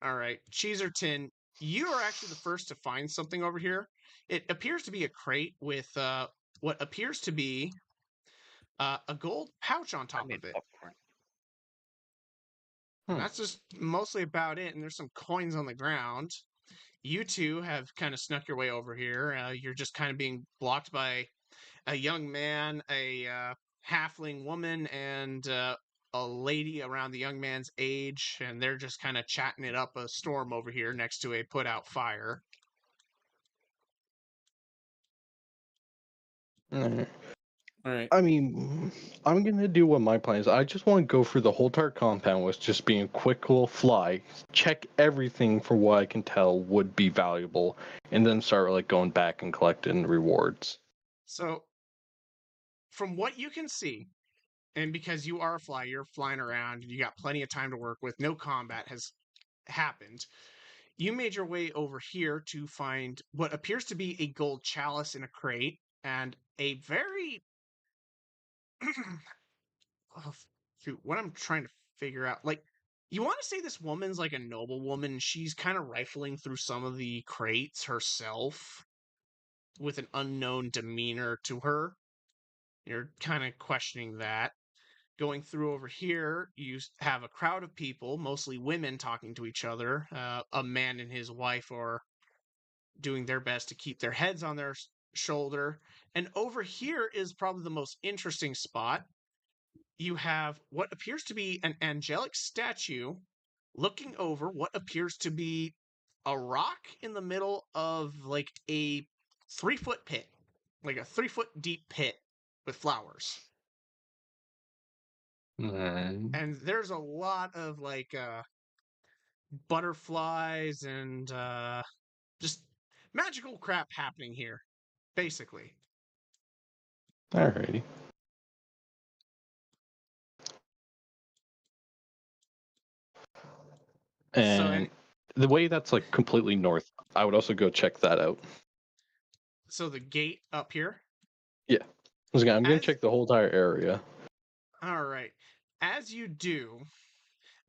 All right, Cheeserton, you are actually the first to find something over here. It appears to be a crate with what appears to be a gold pouch on I top made of it. popcorn. That's just mostly about it, and there's some coins on the ground. You two have kind of snuck your way over here. You're just kind of being blocked by a young man, a halfling woman, and a lady around the young man's age, and they're just kind of chatting it up a storm over here next to a put out fire. Alright. All right. I mean, I'm gonna do what my plan is. I just want to go through the whole entire compound with just being a quick little fly, check everything for what I can tell would be valuable, and then start like going back and collecting rewards. So, from what you can see, and because you are a fly, you're flying around, and you got plenty of time to work with, no combat has happened. You made your way over here to find what appears to be a gold chalice in a crate and a very oh, shoot, what I'm trying to figure out, like, you want to say this woman's like a noble woman. She's kind of rifling through some of the crates herself with an unknown demeanor to her. You're kind of questioning that. Going through over here, you have a crowd of people, mostly women, talking to each other. A man and his wife are doing their best to keep their heads on their shoulder. And over here is probably the most interesting spot. You have what appears to be an angelic statue looking over what appears to be a rock in the middle of like a 3-foot pit, like a 3-foot deep pit with flowers. And there's a lot of like butterflies and just magical crap happening here, basically. Alrighty. And the way that's like completely north, I would also go check that out. So the gate up here. Yeah. I'm gonna check the whole entire area. All right. As you do,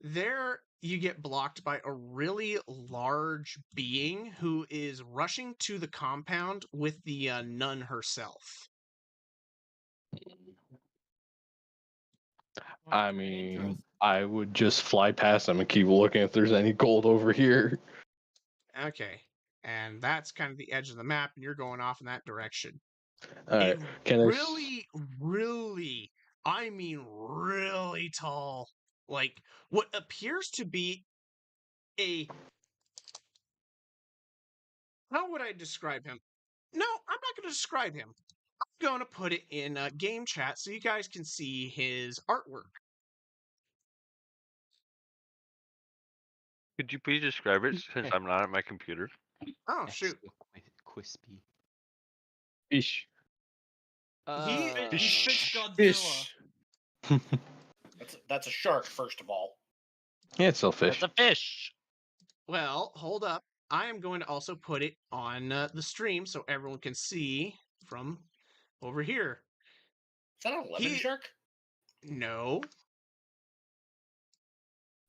there you get blocked by a really large being who is rushing to the compound with the nun herself. I mean, I would just fly past them and keep looking if there's any gold over here. Okay. And that's kind of the edge of the map, and you're going off in that direction. Alright. Really, I mean really tall like what appears to be a. How would I describe him? No, I'm not going to describe him. I'm going to put it in game chat so you guys can see his artwork. Could you please describe it since I'm not at my computer? Oh shoot! Crispy. Fish. He Fish Godzilla. Fish. That's a shark, first of all. Yeah, it's still fish. That's a fish. Well, hold up. I am going to also put it on the stream so everyone can see from over here. Is that a lemon shark? No.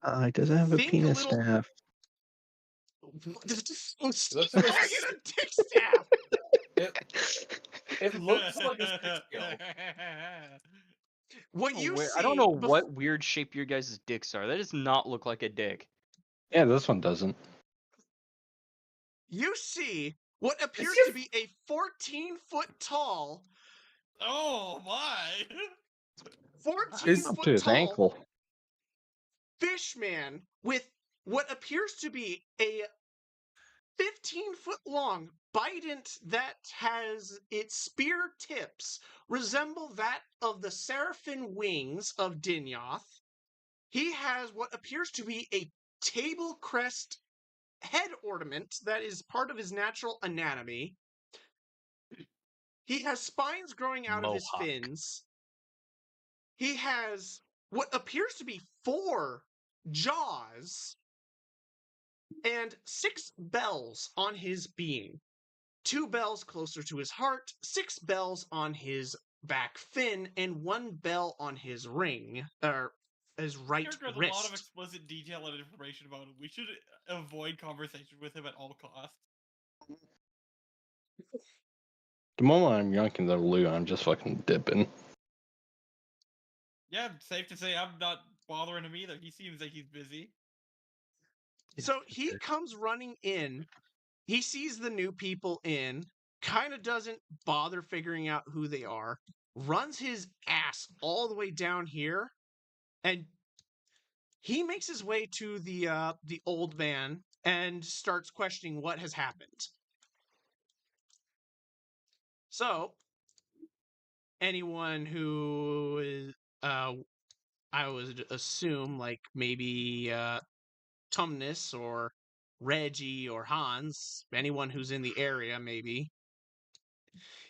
It doesn't have a Think a penis little- staff. Stop making a dick staff. It looks like a stick skill. What you see? I don't know what weird shape your guys' dicks are. That does not look like a dick. Yeah, this one doesn't. You see what appears to be a 14-foot tall. Oh my! 14 Up foot to his tall ankle. fish man with what appears to be a 15-foot long bident that has its spear tips resemble that of the seraphim wings of Dinyoth. He has what appears to be a table crest head ornament that is part of his natural anatomy. He has spines growing out of his Mohawk. fins. He has what appears to be 4 jaws and 6 bells on his being. 2 bells closer to his heart, 6 bells on his back fin, and 1 bell on his ring, or his right Character has a lot of wrist. explicit detail and information about him. We should avoid conversation with him at all costs. The moment I'm yanking the loot, I'm just fucking dipping. Yeah, safe to say I'm not bothering him either. He seems like he's busy. So he comes running in. He sees the new people in, kind of doesn't bother figuring out who they are, runs his ass all the way down here, and he makes his way to the old man and starts questioning what has happened. So, anyone who is, I would assume, like maybe Tumnus or Reggie or Hans, anyone who's in the area, maybe.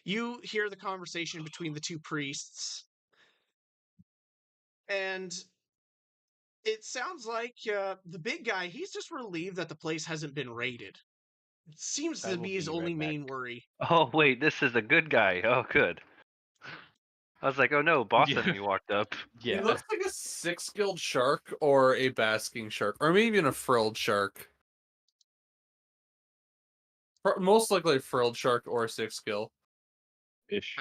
You hear the conversation between the 2 priests, and it sounds like the big guy, he's just relieved that the place hasn't been raided. It seems I to will be his be right only back. main worry. Oh wait, this is a good guy. Oh good. I was like, oh no, boss Yeah. enemy walked up. He Yeah. looks like a 6-skilled shark or a basking shark, or maybe even a frilled shark. Most likely a frilled shark or a 6-skill. Fish.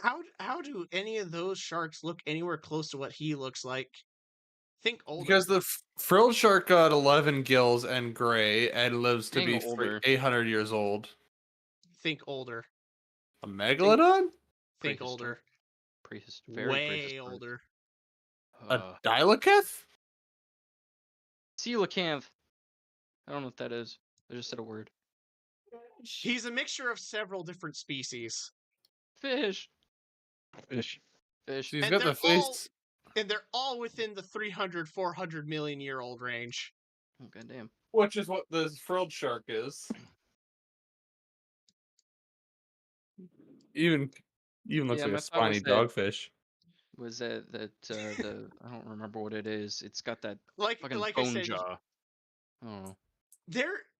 How do any of those sharks look anywhere close to what he looks like? Think older. Because the frilled shark got 11 gills and gray and lives to Think be older. 800 years old. Think older. A megalodon? Think older. Very Way prehistoric. older. A diloketh? Coelacanth. I don't know what that is. I just said a word. He's a mixture of several different species. Fish. Fish. Fish. He's And got they're the face. And they're all within the 300, 400 million year old range. Oh, goddamn. Which is what the frilled shark is. Even looks Yeah, like my a thought was spiny that- dogfish. Was that the I don't remember what it is. It's got that Like fucking I bone said, jaw. I don't know.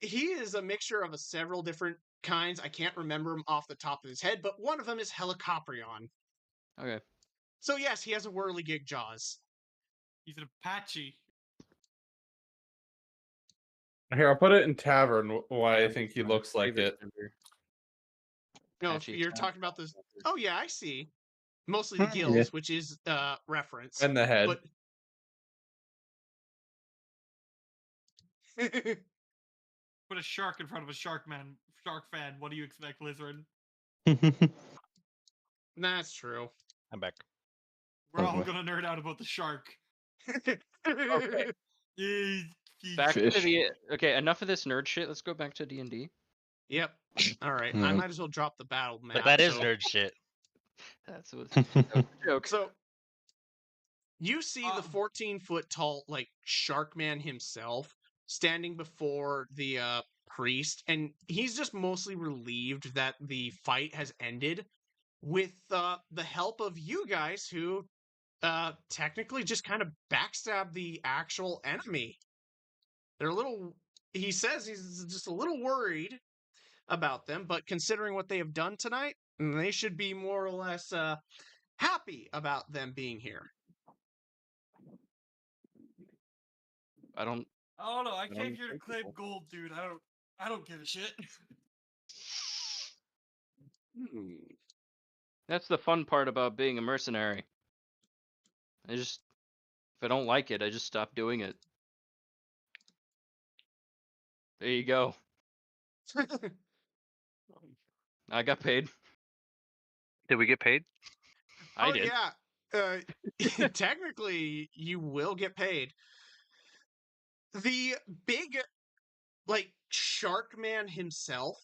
he is a mixture of several different kinds. I can't remember them off the top of his head, but one of them is Helicoprion. Okay. So yes, he has a whirligig jaws. He's an Apache. Here, I'll put it in tavern why I think he My looks like favorite it. member. No, if Apache you're attack. talking about this. Oh yeah, I see. Mostly the Hmm, gills, yeah. which is reference. And the head. But Put a shark in front of a shark fan. What do you expect, Lizard? that's true. I'm back. We're all Okay. gonna nerd out about the shark. Okay. Back Fish. to the okay. Enough of this nerd shit. Let's go back to D&D. Yep. All right. I Yeah. might as well drop the battle map. That is so- nerd shit. That's what that was a joke. So you see the Um, 14-foot tall, like shark man himself standing before the priest, and he's just mostly relieved that the fight has ended with the help of you guys who technically just kind of backstab the actual enemy. They're a little he says he's just a little worried about them, but considering what they have done tonight, they should be more or less happy about them being here. I don't. I don't know. I don't came here to think claim so. gold, dude. I don't give a shit. That's the fun part about being a mercenary. If I don't like it, I just stop doing it. There you go. I got paid. Did we get paid? I Oh did. yeah. Technically you will get paid. The big like shark man himself,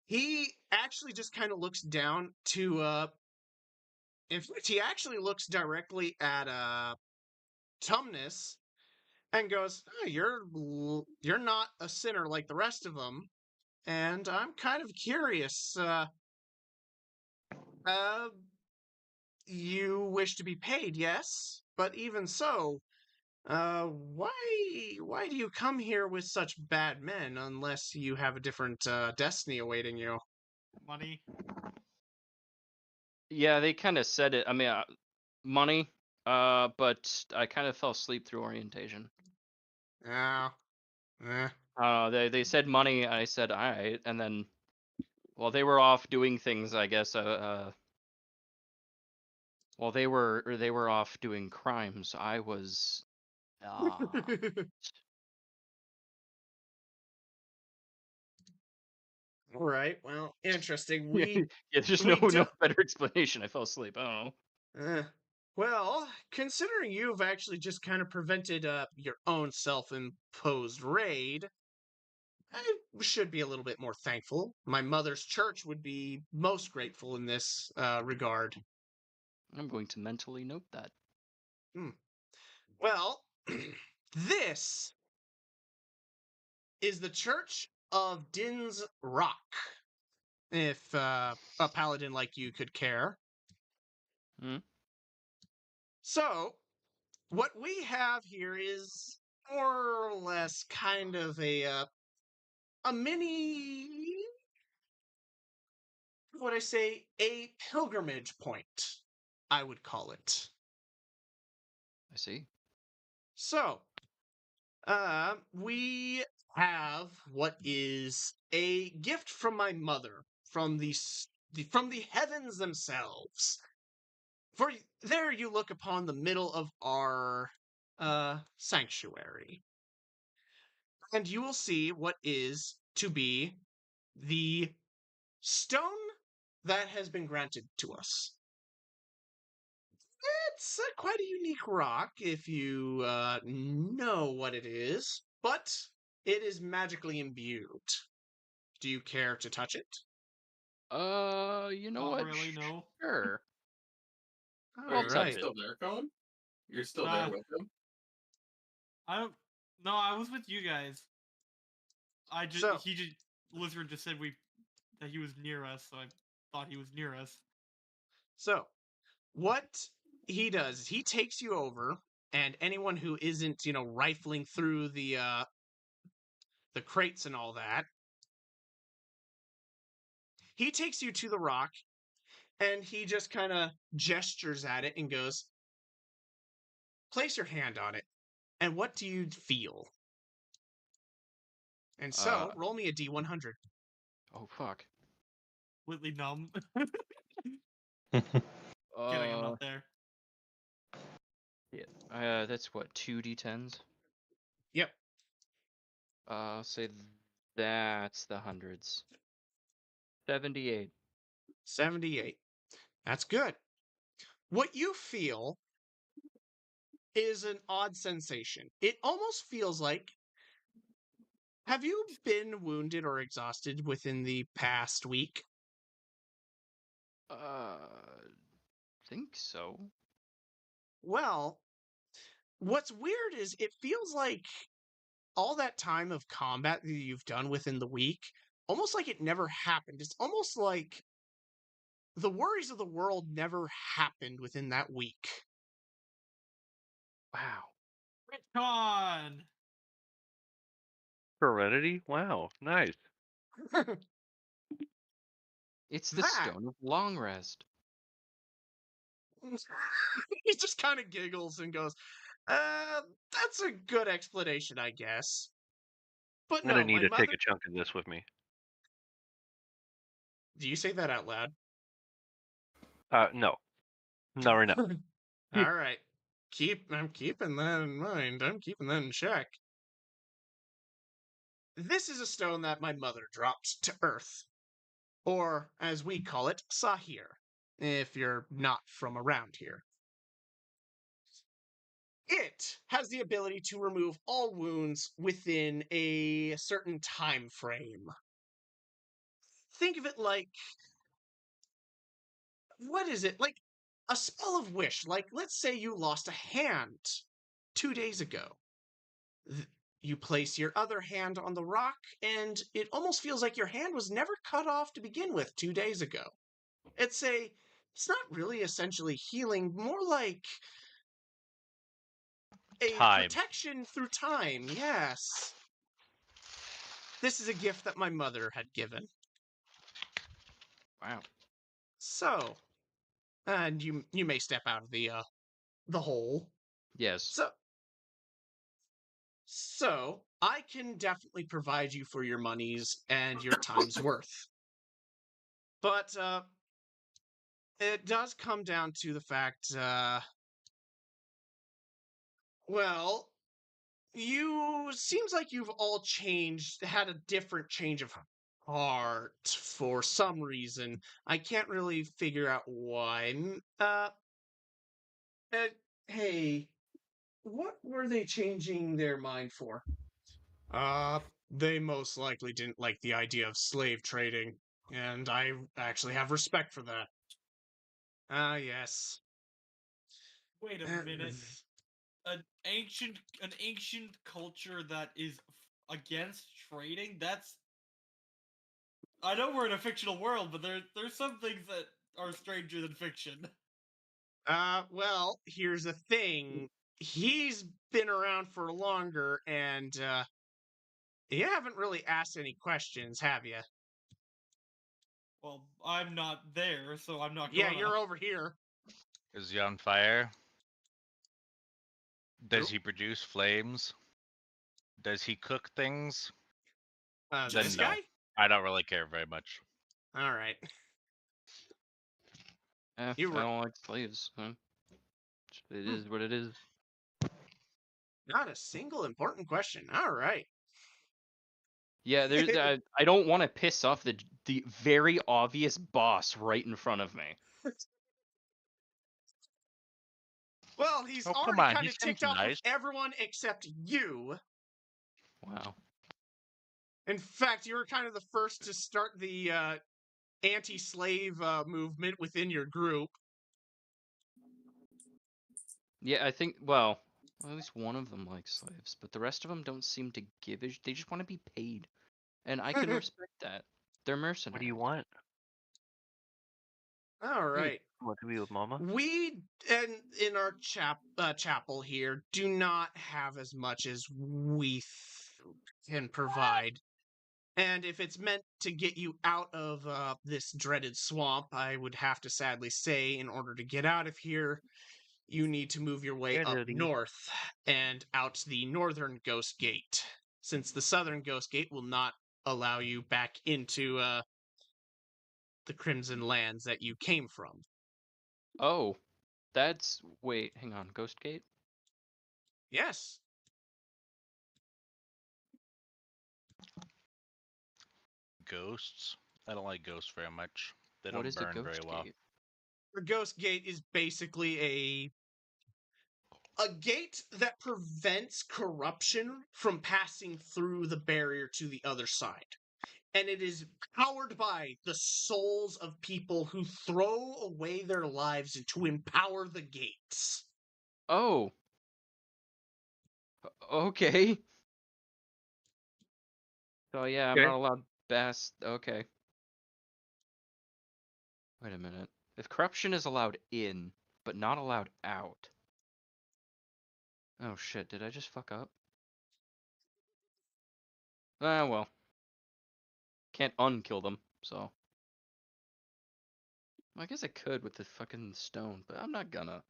he actually just kind of looks down to in fact he actually looks directly at Tumnus and goes, oh, you're not a sinner like the rest of them, and I'm kind of curious. Uh, you wish to be paid, yes, but even so, why do you come here with such bad men unless you have a different destiny awaiting you? Money. Yeah, they kind of said it. I mean, money. But I kind of fell asleep through orientation. Oh, eh. They said money. I said all right, and then, well, they were off doing things. I guess. Well, they were off doing crimes. I was. All right. Well, interesting. Yeah, there's we no do- better explanation. I fell asleep. I don't know. Well, considering you've actually just kind of prevented your own self-imposed raid, I should be a little bit more thankful. My mother's church would be most grateful in this regard. I'm going to mentally note that. Well, this is the Church of Din's Rock, if a paladin like you could care. Hmm? So, what we have here is more or less kind of a mini, what would I say, a pilgrimage point, I would call it. I see. So, we have what is a gift from my mother, from from the heavens themselves. For there you look upon the middle of our sanctuary, and you will see what is to be the stone that has been granted to us. It's quite a unique rock if you know what it is, but it is magically imbued. Do you care to touch it? You know Not what? really, no. Sure. All I'll You're touch right. it. still there, Cohen? You're still Nah. there with him? I don't. No, I was with you guys. So- Lizard just said that he was near us, so I thought he was near us. So, what he does is he takes you over, and anyone who isn't, rifling through the crates and all that, he takes you to the rock, and he just kind of gestures at it and goes, place your hand on it. And what do you feel? And so, roll me a D100. Oh fuck. Completely numb. Uh, Kidding, I'm not there. yeah. That's what, 2d10s? Yep. Say that's the hundreds. 78. 78. That's good. What you feel is an odd sensation. It almost feels like. Have you been wounded or exhausted within the past week? Think so. Well, what's weird is it feels like all that time of combat that you've done within the week, almost like it never happened. It's almost like the worries of the world never happened within that week. Wow. Retcon! Heredity? Wow, nice. It's the That Stone of Long Rest. he just kind of giggles and goes, that's a good explanation, I guess. But I'm gonna no, need my to take mother. a chunk of this with me. Do you say that out loud? No, not right now. All right. I'm keeping that in mind. I'm keeping that in check. This is a stone that my mother dropped to earth. Or, as we call it, Sahir, if you're not from around here. It has the ability to remove all wounds within a certain time frame. Think of it like, what is it? Like a spell of wish. Like, let's say you lost a hand 2 days ago. You place your other hand on the rock, and it almost feels like your hand was never cut off to begin with 2 days ago. It's not really essentially healing, more like a Time. protection through time, yes. This is a gift that my mother had given. Wow. So, and you may step out of the hole. Yes. So I can definitely provide you for your monies and your time's worth. But it does come down to the fact, well, you seems like you've all had a different change of heart for some reason. I can't really figure out why. Uh, hey, what were they changing their mind for? They most likely didn't like the idea of slave trading, and I actually have respect for that. Ah, yes. Wait a minute. An ancient culture that is against trading? That's. I know we're in a fictional world, but there's some things that are stranger than fiction. Well, here's the thing. He's been around for longer, and, you haven't really asked any questions, have you? Well, I'm not there, so I'm not Yeah, gonna. you're over here. Is he on fire? Does Who? he produce flames? Does he cook things? Then This no. guy? I don't really care very much. All right. I You were don't like slaves. Huh? It is what it is. not a single important question. All right. Yeah, I don't want to piss off the very obvious boss right in front of me. Well, he's Oh, come already on, kind he of seems ticked off nice. with everyone except you. Wow. In fact, you were kind of the first to start the anti-slave movement within your group. Yeah, I think. Well, at least one of them likes slaves, but the rest of them don't seem to give a. They just want to be paid, and I can respect that. They're mercenaries. What do you want? All right. Want to be with Mama? We and in our chapel here do not have as much as we can provide. And if it's meant to get you out of this dreaded swamp, I would have to sadly say, in order to get out of here, you need to move your way up Kennedy. north and out the northern Ghost Gate, since the southern Ghost Gate will not allow you back into the Crimson Lands that you came from. Oh, wait. Hang on. Ghost Gate. Yes. Ghosts? I don't like ghosts very much. They What don't is a burn very Ghost well. Gate? The Ghost Gate is basically a gate that prevents corruption from passing through the barrier to the other side. And it is powered by the souls of people who throw away their lives to empower the gates. Oh. Okay. So yeah, I'm Okay. not allowed past. Okay. Wait a minute. If corruption is allowed in, but not allowed out. Oh shit, did I just fuck up? Ah, well. Can't unkill them, so. I guess I could with the fucking stone, but I'm not gonna.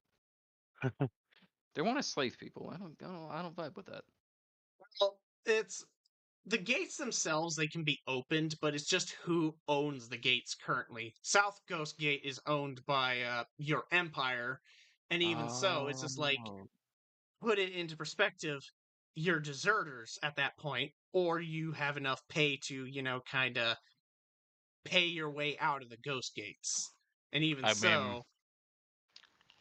They want to slave people. I don't vibe with that. Well, it's the gates themselves, they can be opened, but it's just who owns the gates currently. South Coast Gate is owned by your empire, and even so, it's just like, Oh. put it into perspective, you're deserters at that point, or you have enough pay to, kind of pay your way out of the Ghost Gates. And even I mean, so,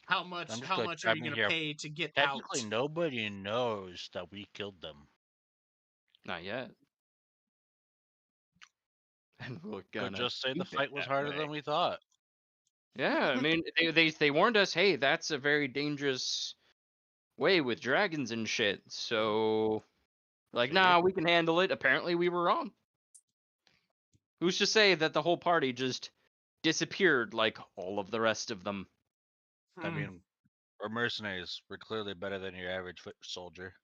how I'm much just how gonna much are chime you in going to here. pay to get out? Technically, nobody knows that we killed them. Not yet. And we're Could gonna just say the keep it fight was that harder way. than we thought. Yeah, I mean, they warned us, hey, that's a very dangerous way with dragons and shit. So, like, See? nah, we can handle it. Apparently, we were wrong. Who's to say that the whole party just disappeared like all of the rest of them? I Hmm. mean, we're mercenaries. We're clearly better than your average foot soldier.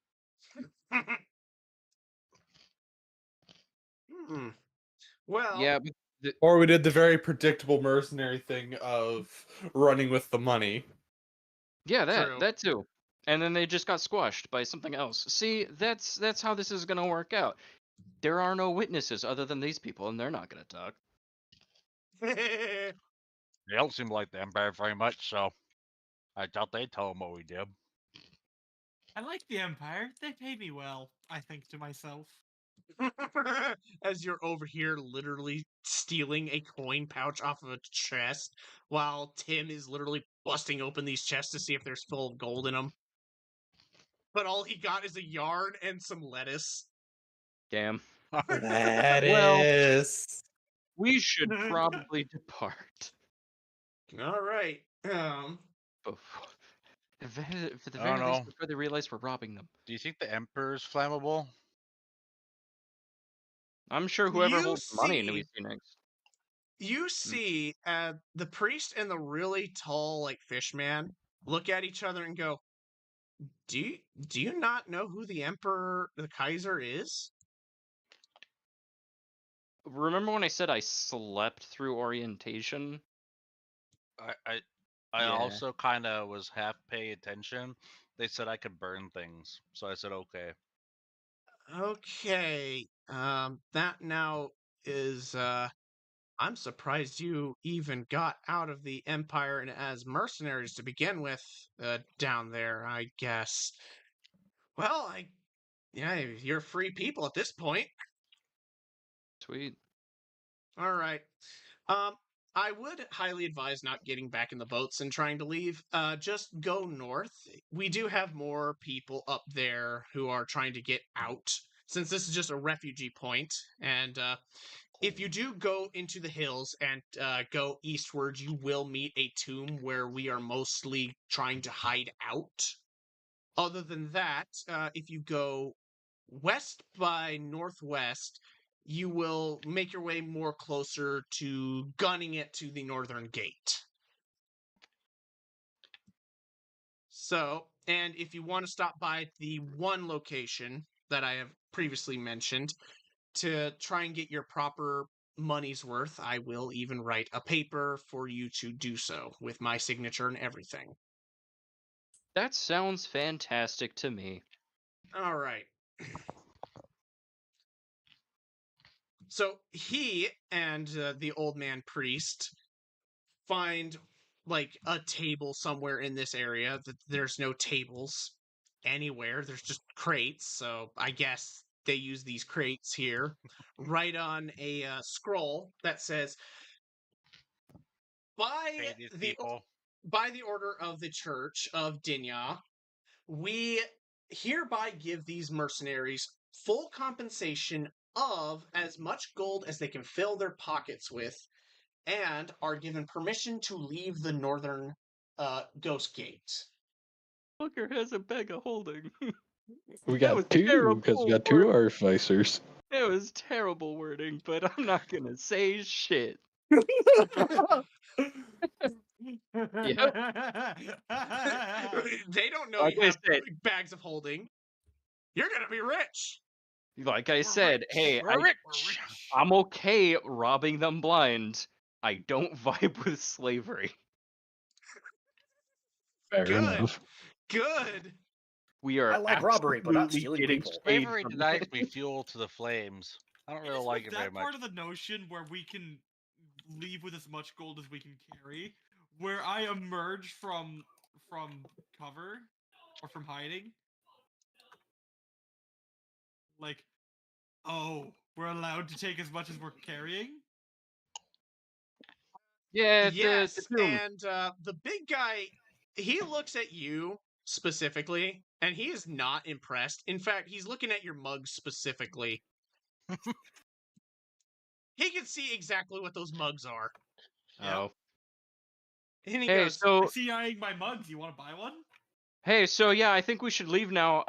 Hmm. Well, Yeah, but Or we did the very predictable mercenary thing of running with the money. yeah, true. that too. And then they just got squashed by something else. See, that's how this is gonna work out. There are no witnesses other than these people, and they're not gonna talk. They don't seem like the Empire very much, so I doubt they'd tell them what we did. I like the Empire. They pay me well, I think to myself. As you're over here literally stealing a coin pouch off of a chest while Tim is literally busting open these chests to see if there's full of gold in them. But all he got is a yarn and some lettuce. Damn. Lettuce. We should probably depart. All right. Before, for the I don't very least, know. before they realize we're robbing them. Do you think the Emperor's flammable? I'm sure whoever You holds money in see, New next. you see, the priest and the really tall, like fish man, look at each other and go, "Do you, do you not know who the Emperor, the Kaiser, is?" Remember when I said I slept through orientation? I Yeah. also kind of was half paying attention. They said I could burn things, so I said okay. Okay. That now is I'm surprised you even got out of the Empire and as mercenaries to begin with, down there, I guess. Well, yeah, you're free people at this point. Sweet. All right. Um, I would highly advise not getting back in the boats and trying to leave. Just go north. We do have more people up there who are trying to get out, since this is just a refugee point. And if you do go into the hills and go eastwards, you will meet a tomb where we are mostly trying to hide out. Other than that, if you go west by northwest, you will make your way more closer to gunning it to the northern gate. So, and if you want to stop by the one location that I have previously mentioned to try and get your proper money's worth, I will even write a paper for you to do so with my signature and everything. That sounds fantastic to me. All right. So he and the old man priest find like a table somewhere in this area. That there's no tables anywhere. There's just crates. So I guess they use these crates here. Right on a scroll that says, by Pay these the people. by the order of the Church of Denea, We hereby give these mercenaries full compensation of as much gold as they can fill their pockets with, and are given permission to leave the northern Ghost Gate. Fucker has a bag of holding. We That was got two, terrible because we got two wording. artificers. That was terrible wording, but I'm not gonna say shit. Yep. They don't know Like you I have said, bags of holding. You're gonna be rich. like I We're said, rich. hey, We're rich. I'm okay robbing them blind. I don't vibe with slavery. Fair Good. enough. Good. We are I like robbery, but not absolutely stealing getting people. paid Slavery from denies it. me fuel to the flames. I don't really Is like with it very that part much. of the notion where we can leave with as much gold as we can carry, where I emerge from cover or from hiding, like, oh, we're allowed to take as much as we're carrying. Yeah, Yes, the tomb. and the big guy, he looks at you specifically, and he is not impressed. In fact, he's looking at your mugs specifically. He can see exactly what those mugs are. Oh. And he Hey, goes, I so see you eyeing my mugs. You want to buy one? yeah, I think we should leave now.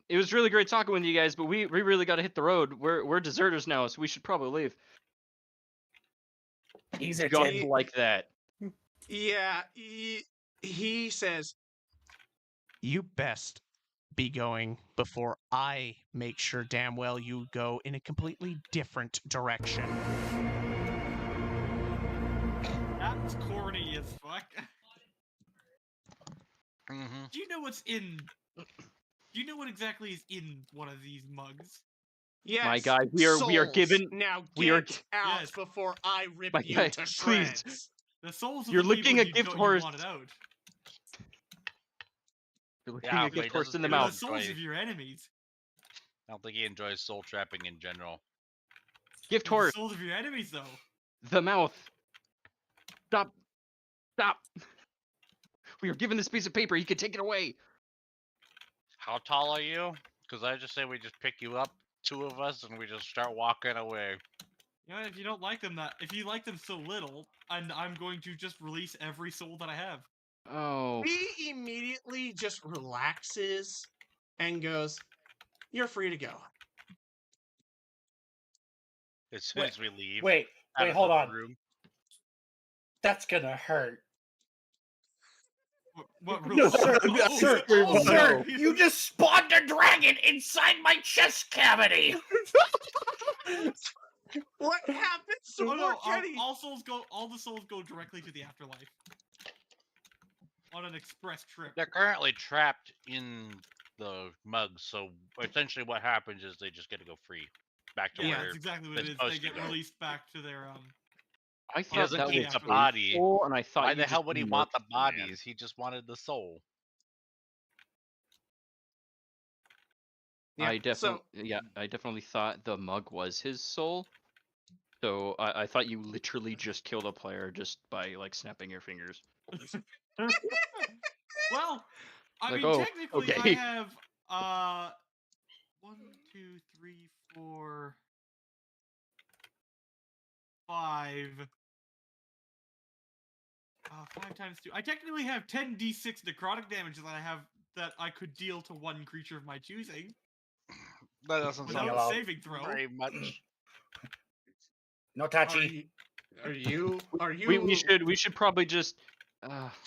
It was really great talking with you guys, but we really got to hit the road. We're deserters now, so we should probably leave. He's a Just He- like that. yeah, he says, you best be going before I make sure damn well you go in a completely different direction. That's corny as fuck. Mm-hmm. Do you know what's in? Do you know what exactly is in one of these mugs? Yes, My guy, we are souls. given- Now we are get out Yes. before I rip My you guy, to please. shreds. The souls of You're the licking people a you gift don't horse. you wanted out. You're licking Yeah, a but he gift horse doesn't in the They're the mouth. souls enjoy- of your enemies. I don't think he enjoys soul trapping in general. Gift They're the horse, souls of your enemies, though. the mouth. Stop. Stop. We are given this piece of paper. He can take it away. How tall are you? Because I just say we just pick you up, two of us, and we just start walking away. You know, if you don't like them if you like them so little, I'm going to just release every soul that I have. Oh. He immediately just relaxes and goes, you're free to go. As soon as we leave. Wait, out wait, of hold the on. room. That's gonna hurt. What No, rule? sir, Oh, sir, oh, sir, no. you just spawned a dragon inside my chest cavity. What happens to Oh no! poor Kenny? All the souls go directly to the afterlife on an express trip. They're currently trapped in the mugs, so essentially what happens is they just get to go free. Back to Yeah, where that's exactly what they're it is. supposed They to get go. released back to their I He thought doesn't that to the need was the afterlife. body. soul, and I thought Why you the hell just would he want the murked man. bodies? He just wanted the soul. Yeah, I definitely thought the mug was his soul. So I thought you literally just killed a player just by like snapping your fingers. Well, I Like, mean, oh, technically, okay. I have 1, 2, 3, 4, 5. 5 times 2. I technically have 10d6 necrotic damage that I could deal to one creature of my choosing That doesn't without sound a saving throw. very much. No touchy. Are you? We should probably just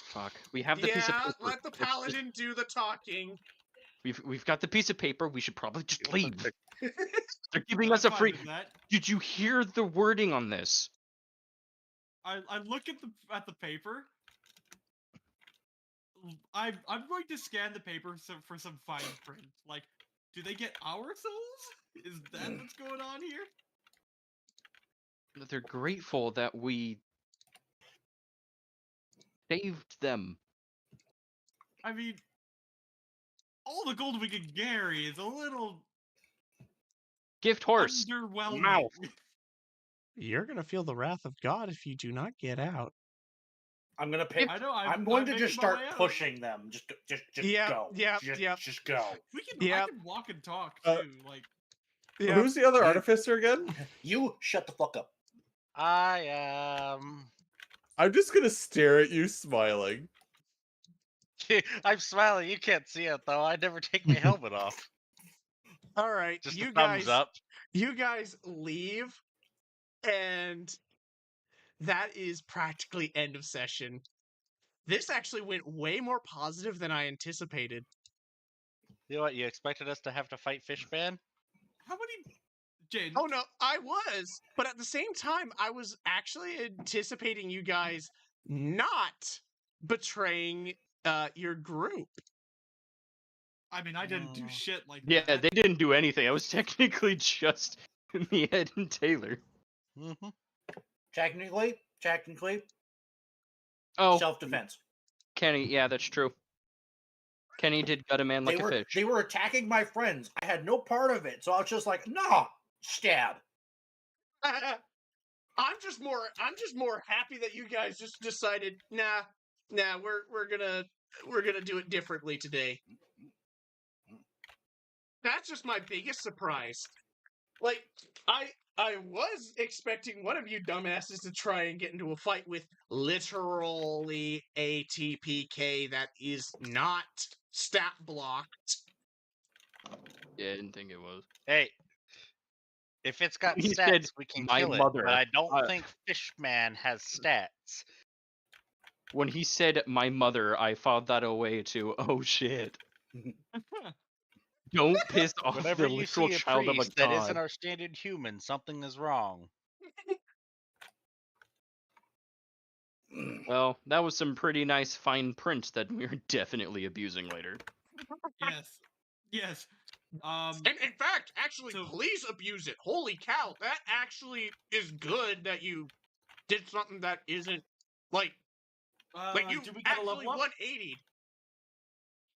fuck. We have the piece of Yeah, paper. let the Let's just- paladin do the talking. We've got the piece of paper. We should probably just leave. They're giving I'm us a fine free. with that. Did you hear the wording on this? I look at the paper. I'm going to scan the paper for some fine print. Like, do they get our souls? Is that what's going on here? They're grateful that we saved them. I mean, all the gold we could carry is a little Gift horse. underwhelming. Mouth. You're gonna feel the wrath of God if you do not get out. I'm gonna pick. I know. I'm going to making just my start way out. pushing them. Just Yep, go. yep, yep. Just go. We can. I Yep. can walk and talk Uh, too. Like Yeah. Who's the other You- artificer again? You shut the fuck up. I am. I'm just gonna stare at you, smiling. I'm smiling. You can't see it though. I never take my helmet off. All right, Just you a thumbs guys, up. you guys leave, and that is practically end of session. This actually went way more positive than I anticipated. You know what? You expected us to have to fight Fishman? how many? Jane. Oh no, I was, but at the same time, I was actually anticipating you guys not betraying your group. I mean, I didn't do Mm. shit like Yeah, that. they didn't do anything. I was technically just me, Ed, and Taylor. Mm-hmm. Technically, Oh, self-defense. Kenny. Yeah, that's true. Kenny did gut a man like They a were fish. they were attacking my friends. I had no part of it, so I was just like, nah, stab. I'm just more happy that you guys just decided, nah, we're gonna do it differently today. That's just my biggest surprise. Like, I was expecting one of you dumbasses to try and get into a fight with literally a TPK that is not stat blocked. Yeah, I didn't think it was. Hey, if it's got He stats, said, we can "My kill it. mother." But I don't Uh, think Fishman has stats. When he said "my mother," I filed that away to "oh shit." Don't piss off Whenever the you literal see a child of a priest that isn't god. our standard human, something is wrong. Well, that was some pretty nice fine print that we're definitely abusing later. Yes. Yes. And in fact, actually, So- please abuse it. Holy cow, that actually is good that you did something that isn't like you Did we get a actually level up? 180'd.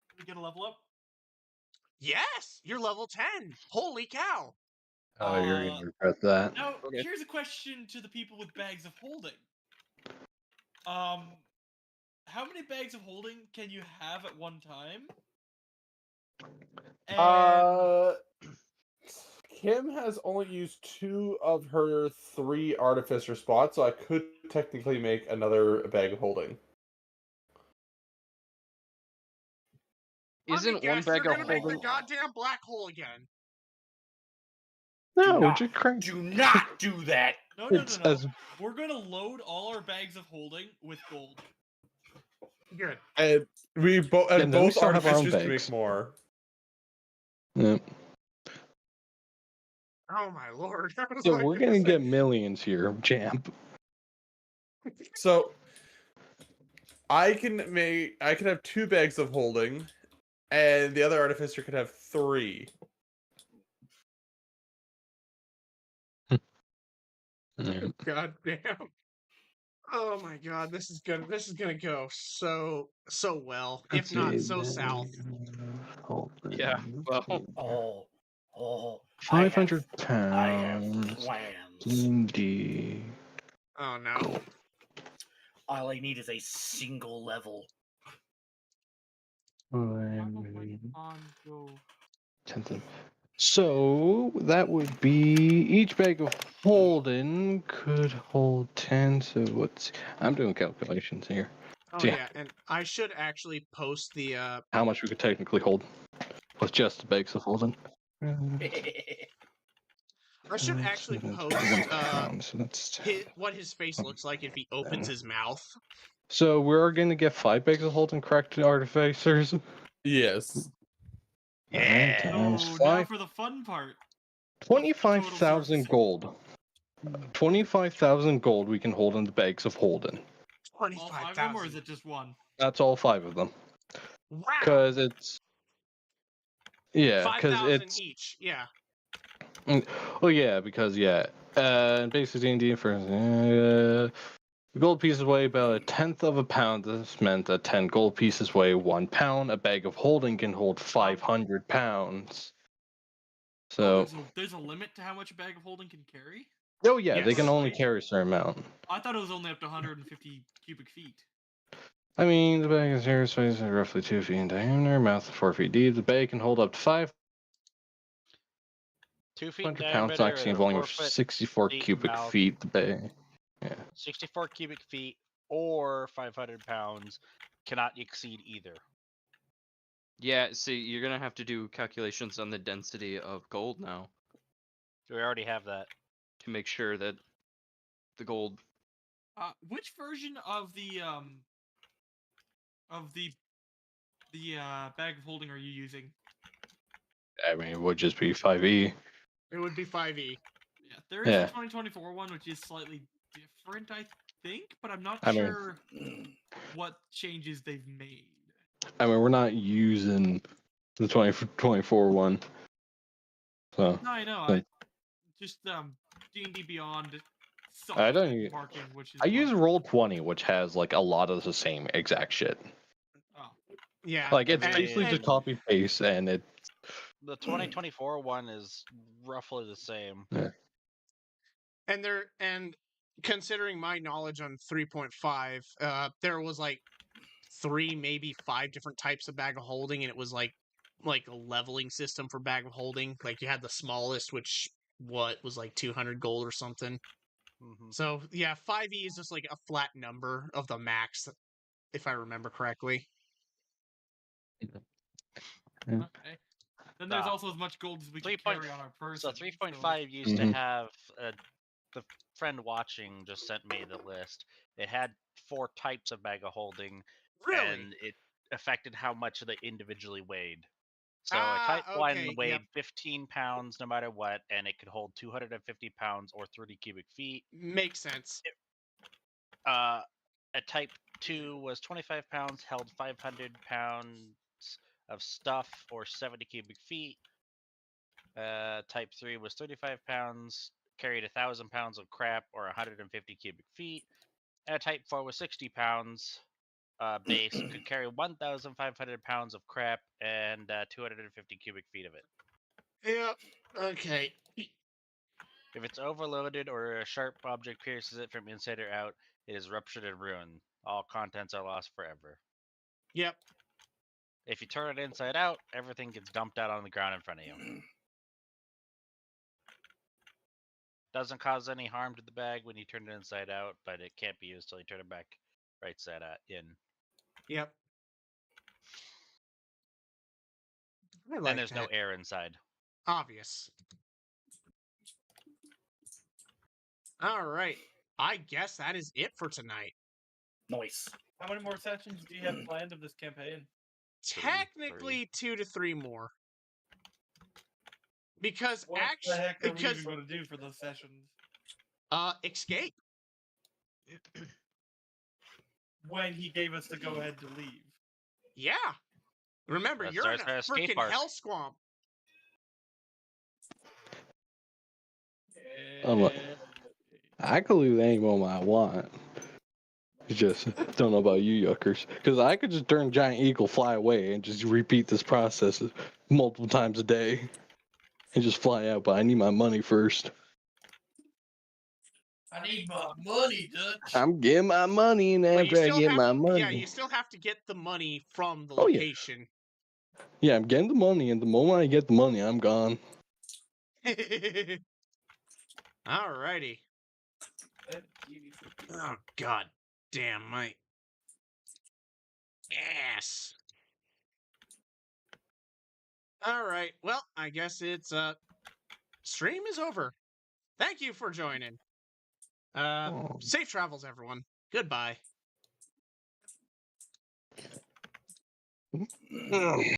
Did we get a level up? Yes, you're level 10. Holy cow. Oh, you're Uh, gonna regret that. Now, Okay. here's a question to the people with bags of holding. How many bags of holding can you have at one time? And Kim has only used 2 of her 3 artificer spots, so I could technically make another bag of holding. Let me Isn't one guess, bag you're of gonna make the holding? goddamn black hole again. No, not- just crank. Do not do that. no. It's as We're gonna load all our bags of holding with gold. Good. And we both And then we both still have our own artificers can bags. make more. yeah. Oh my lord. I was So like, we're gonna get millions here, champ. So I can have 2 bags of holding, and the other artificer could have 3. Yeah. God damn. Oh my god, this is gonna go so well, if not so south. Yeah, well, Oh, 500 I have pounds. plans. D&D. Oh no. All I need is a single level. So that would be each bag of holding could hold 10. So what's I'm doing calculations here. Oh Yeah. yeah, and I should actually post the How much we could technically hold with just the bags of holding. I should actually So that's post 1 pound, so that's what his face looks like if he opens his mouth. So we're gonna get 5 bags of holding correct artificers. Yes. Yeah. Times So now 5. for the fun part. 25,000 surface. gold. 25,000 gold we can hold in the bags of holding. All 5 of them, or is 25,000. it just one? That's all 5 of them. Wow. Because it's. Yeah, because 5,000 it's. each. Yeah. Oh, yeah, because, yeah. Basic D&D for. The gold pieces weigh about 1/10 of a pound. This meant that 10 gold pieces weigh 1 pound. A bag of holding can hold 500 pounds. So. There's a limit to how much a bag of holding can carry? Oh, yeah, they Yes. can only carry a certain amount. I thought it was only up to 150 cubic feet. I mean, the bag is here, so it's roughly 2 feet in diameter, mouth 4 feet deep. The bag can hold up to 500 2 feet pounds, diameter, oxygen and a volume 4 of foot 64 deep cubic mouth. feet. The bag. Yeah. 64 cubic feet or 500 pounds cannot exceed either. Yeah, see, you're gonna have to do calculations on the density of gold now We already have that. to make sure that the gold. Which version of the bag of holding are you using? I mean, it would just be 5e. It would be 5e. Yeah, there is Yeah. a 2024 one which is slightly different, I think, but I'm not I mean- sure what changes they've made. I mean, we're not using the 2024 one. So No, I know. But- Just D&D Beyond sucks I don't at e- marking, which is I use why- Roll20, which has like a lot of the same exact shit. Oh, Yeah. Like it's I basically mean- just copy paste, and it. The 2024 one is roughly the same. And considering my knowledge on 3.5, there was like 3, maybe 5 different types of bag of holding, and it was like a leveling system for bag of holding. Like you had the smallest, which was like 200 gold or something. Mhm. So yeah, 5e is just like a flat number of the max, if I remember correctly. okay. Then there's Ah. also as much gold as we can 3.5 carry on our person. So 3.5 used to Mhm. have the friend watching just sent me the list. It had 4 types of bag of holding, Really? and it affected how much they individually weighed. So Ah, a type 1 okay, weighed yep. 15 pounds no matter what, and it could hold 250 pounds or 30 cubic feet. Makes sense. A type 2 was 25 pounds, held 500 pounds of stuff or 70 cubic feet. Type 3 was 35 pounds, carried 1,000 pounds of crap or 150 cubic feet. And type 4 was 60 pounds base, could carry 1,500 pounds of crap and 250 cubic feet of it. Yep. Okay. If it's overloaded or a sharp object pierces it from inside or out, it is ruptured and ruined. All contents are lost forever. Yep. If you turn it inside out, everything gets dumped out on the ground in front of you. Doesn't cause any harm to the bag when you turn it inside out, but it can't be used till you turn it back right side in. Yep. I like And there's no that. air inside. Obvious. All right. I guess that is it for tonight. Nice. How many more sessions do you have planned of this campaign? Technically 2 to 3 more. Because What actually, the heck are we even going to do for those sessions? escape. When he gave us the go-ahead to leave. Yeah. Remember, Let's you're in start our a escape freaking arc. hell swamp. Look, I could leave any moment I want. Just don't know about you yuckers, because I could just turn giant eagle, fly away, and just repeat this process multiple times a day, and just fly out. But I need my money first. I need my money, Dutch. I'm getting my money, and But you after I still get have my to, money, yeah, you still have to get the money from the Oh, yeah. location. Yeah, I'm getting the money, and the moment I get the money, I'm gone. Alrighty. Oh god damn my ass. Alright, well, I guess it's stream is over. Thank you for joining. Oh. Safe travels everyone. Goodbye.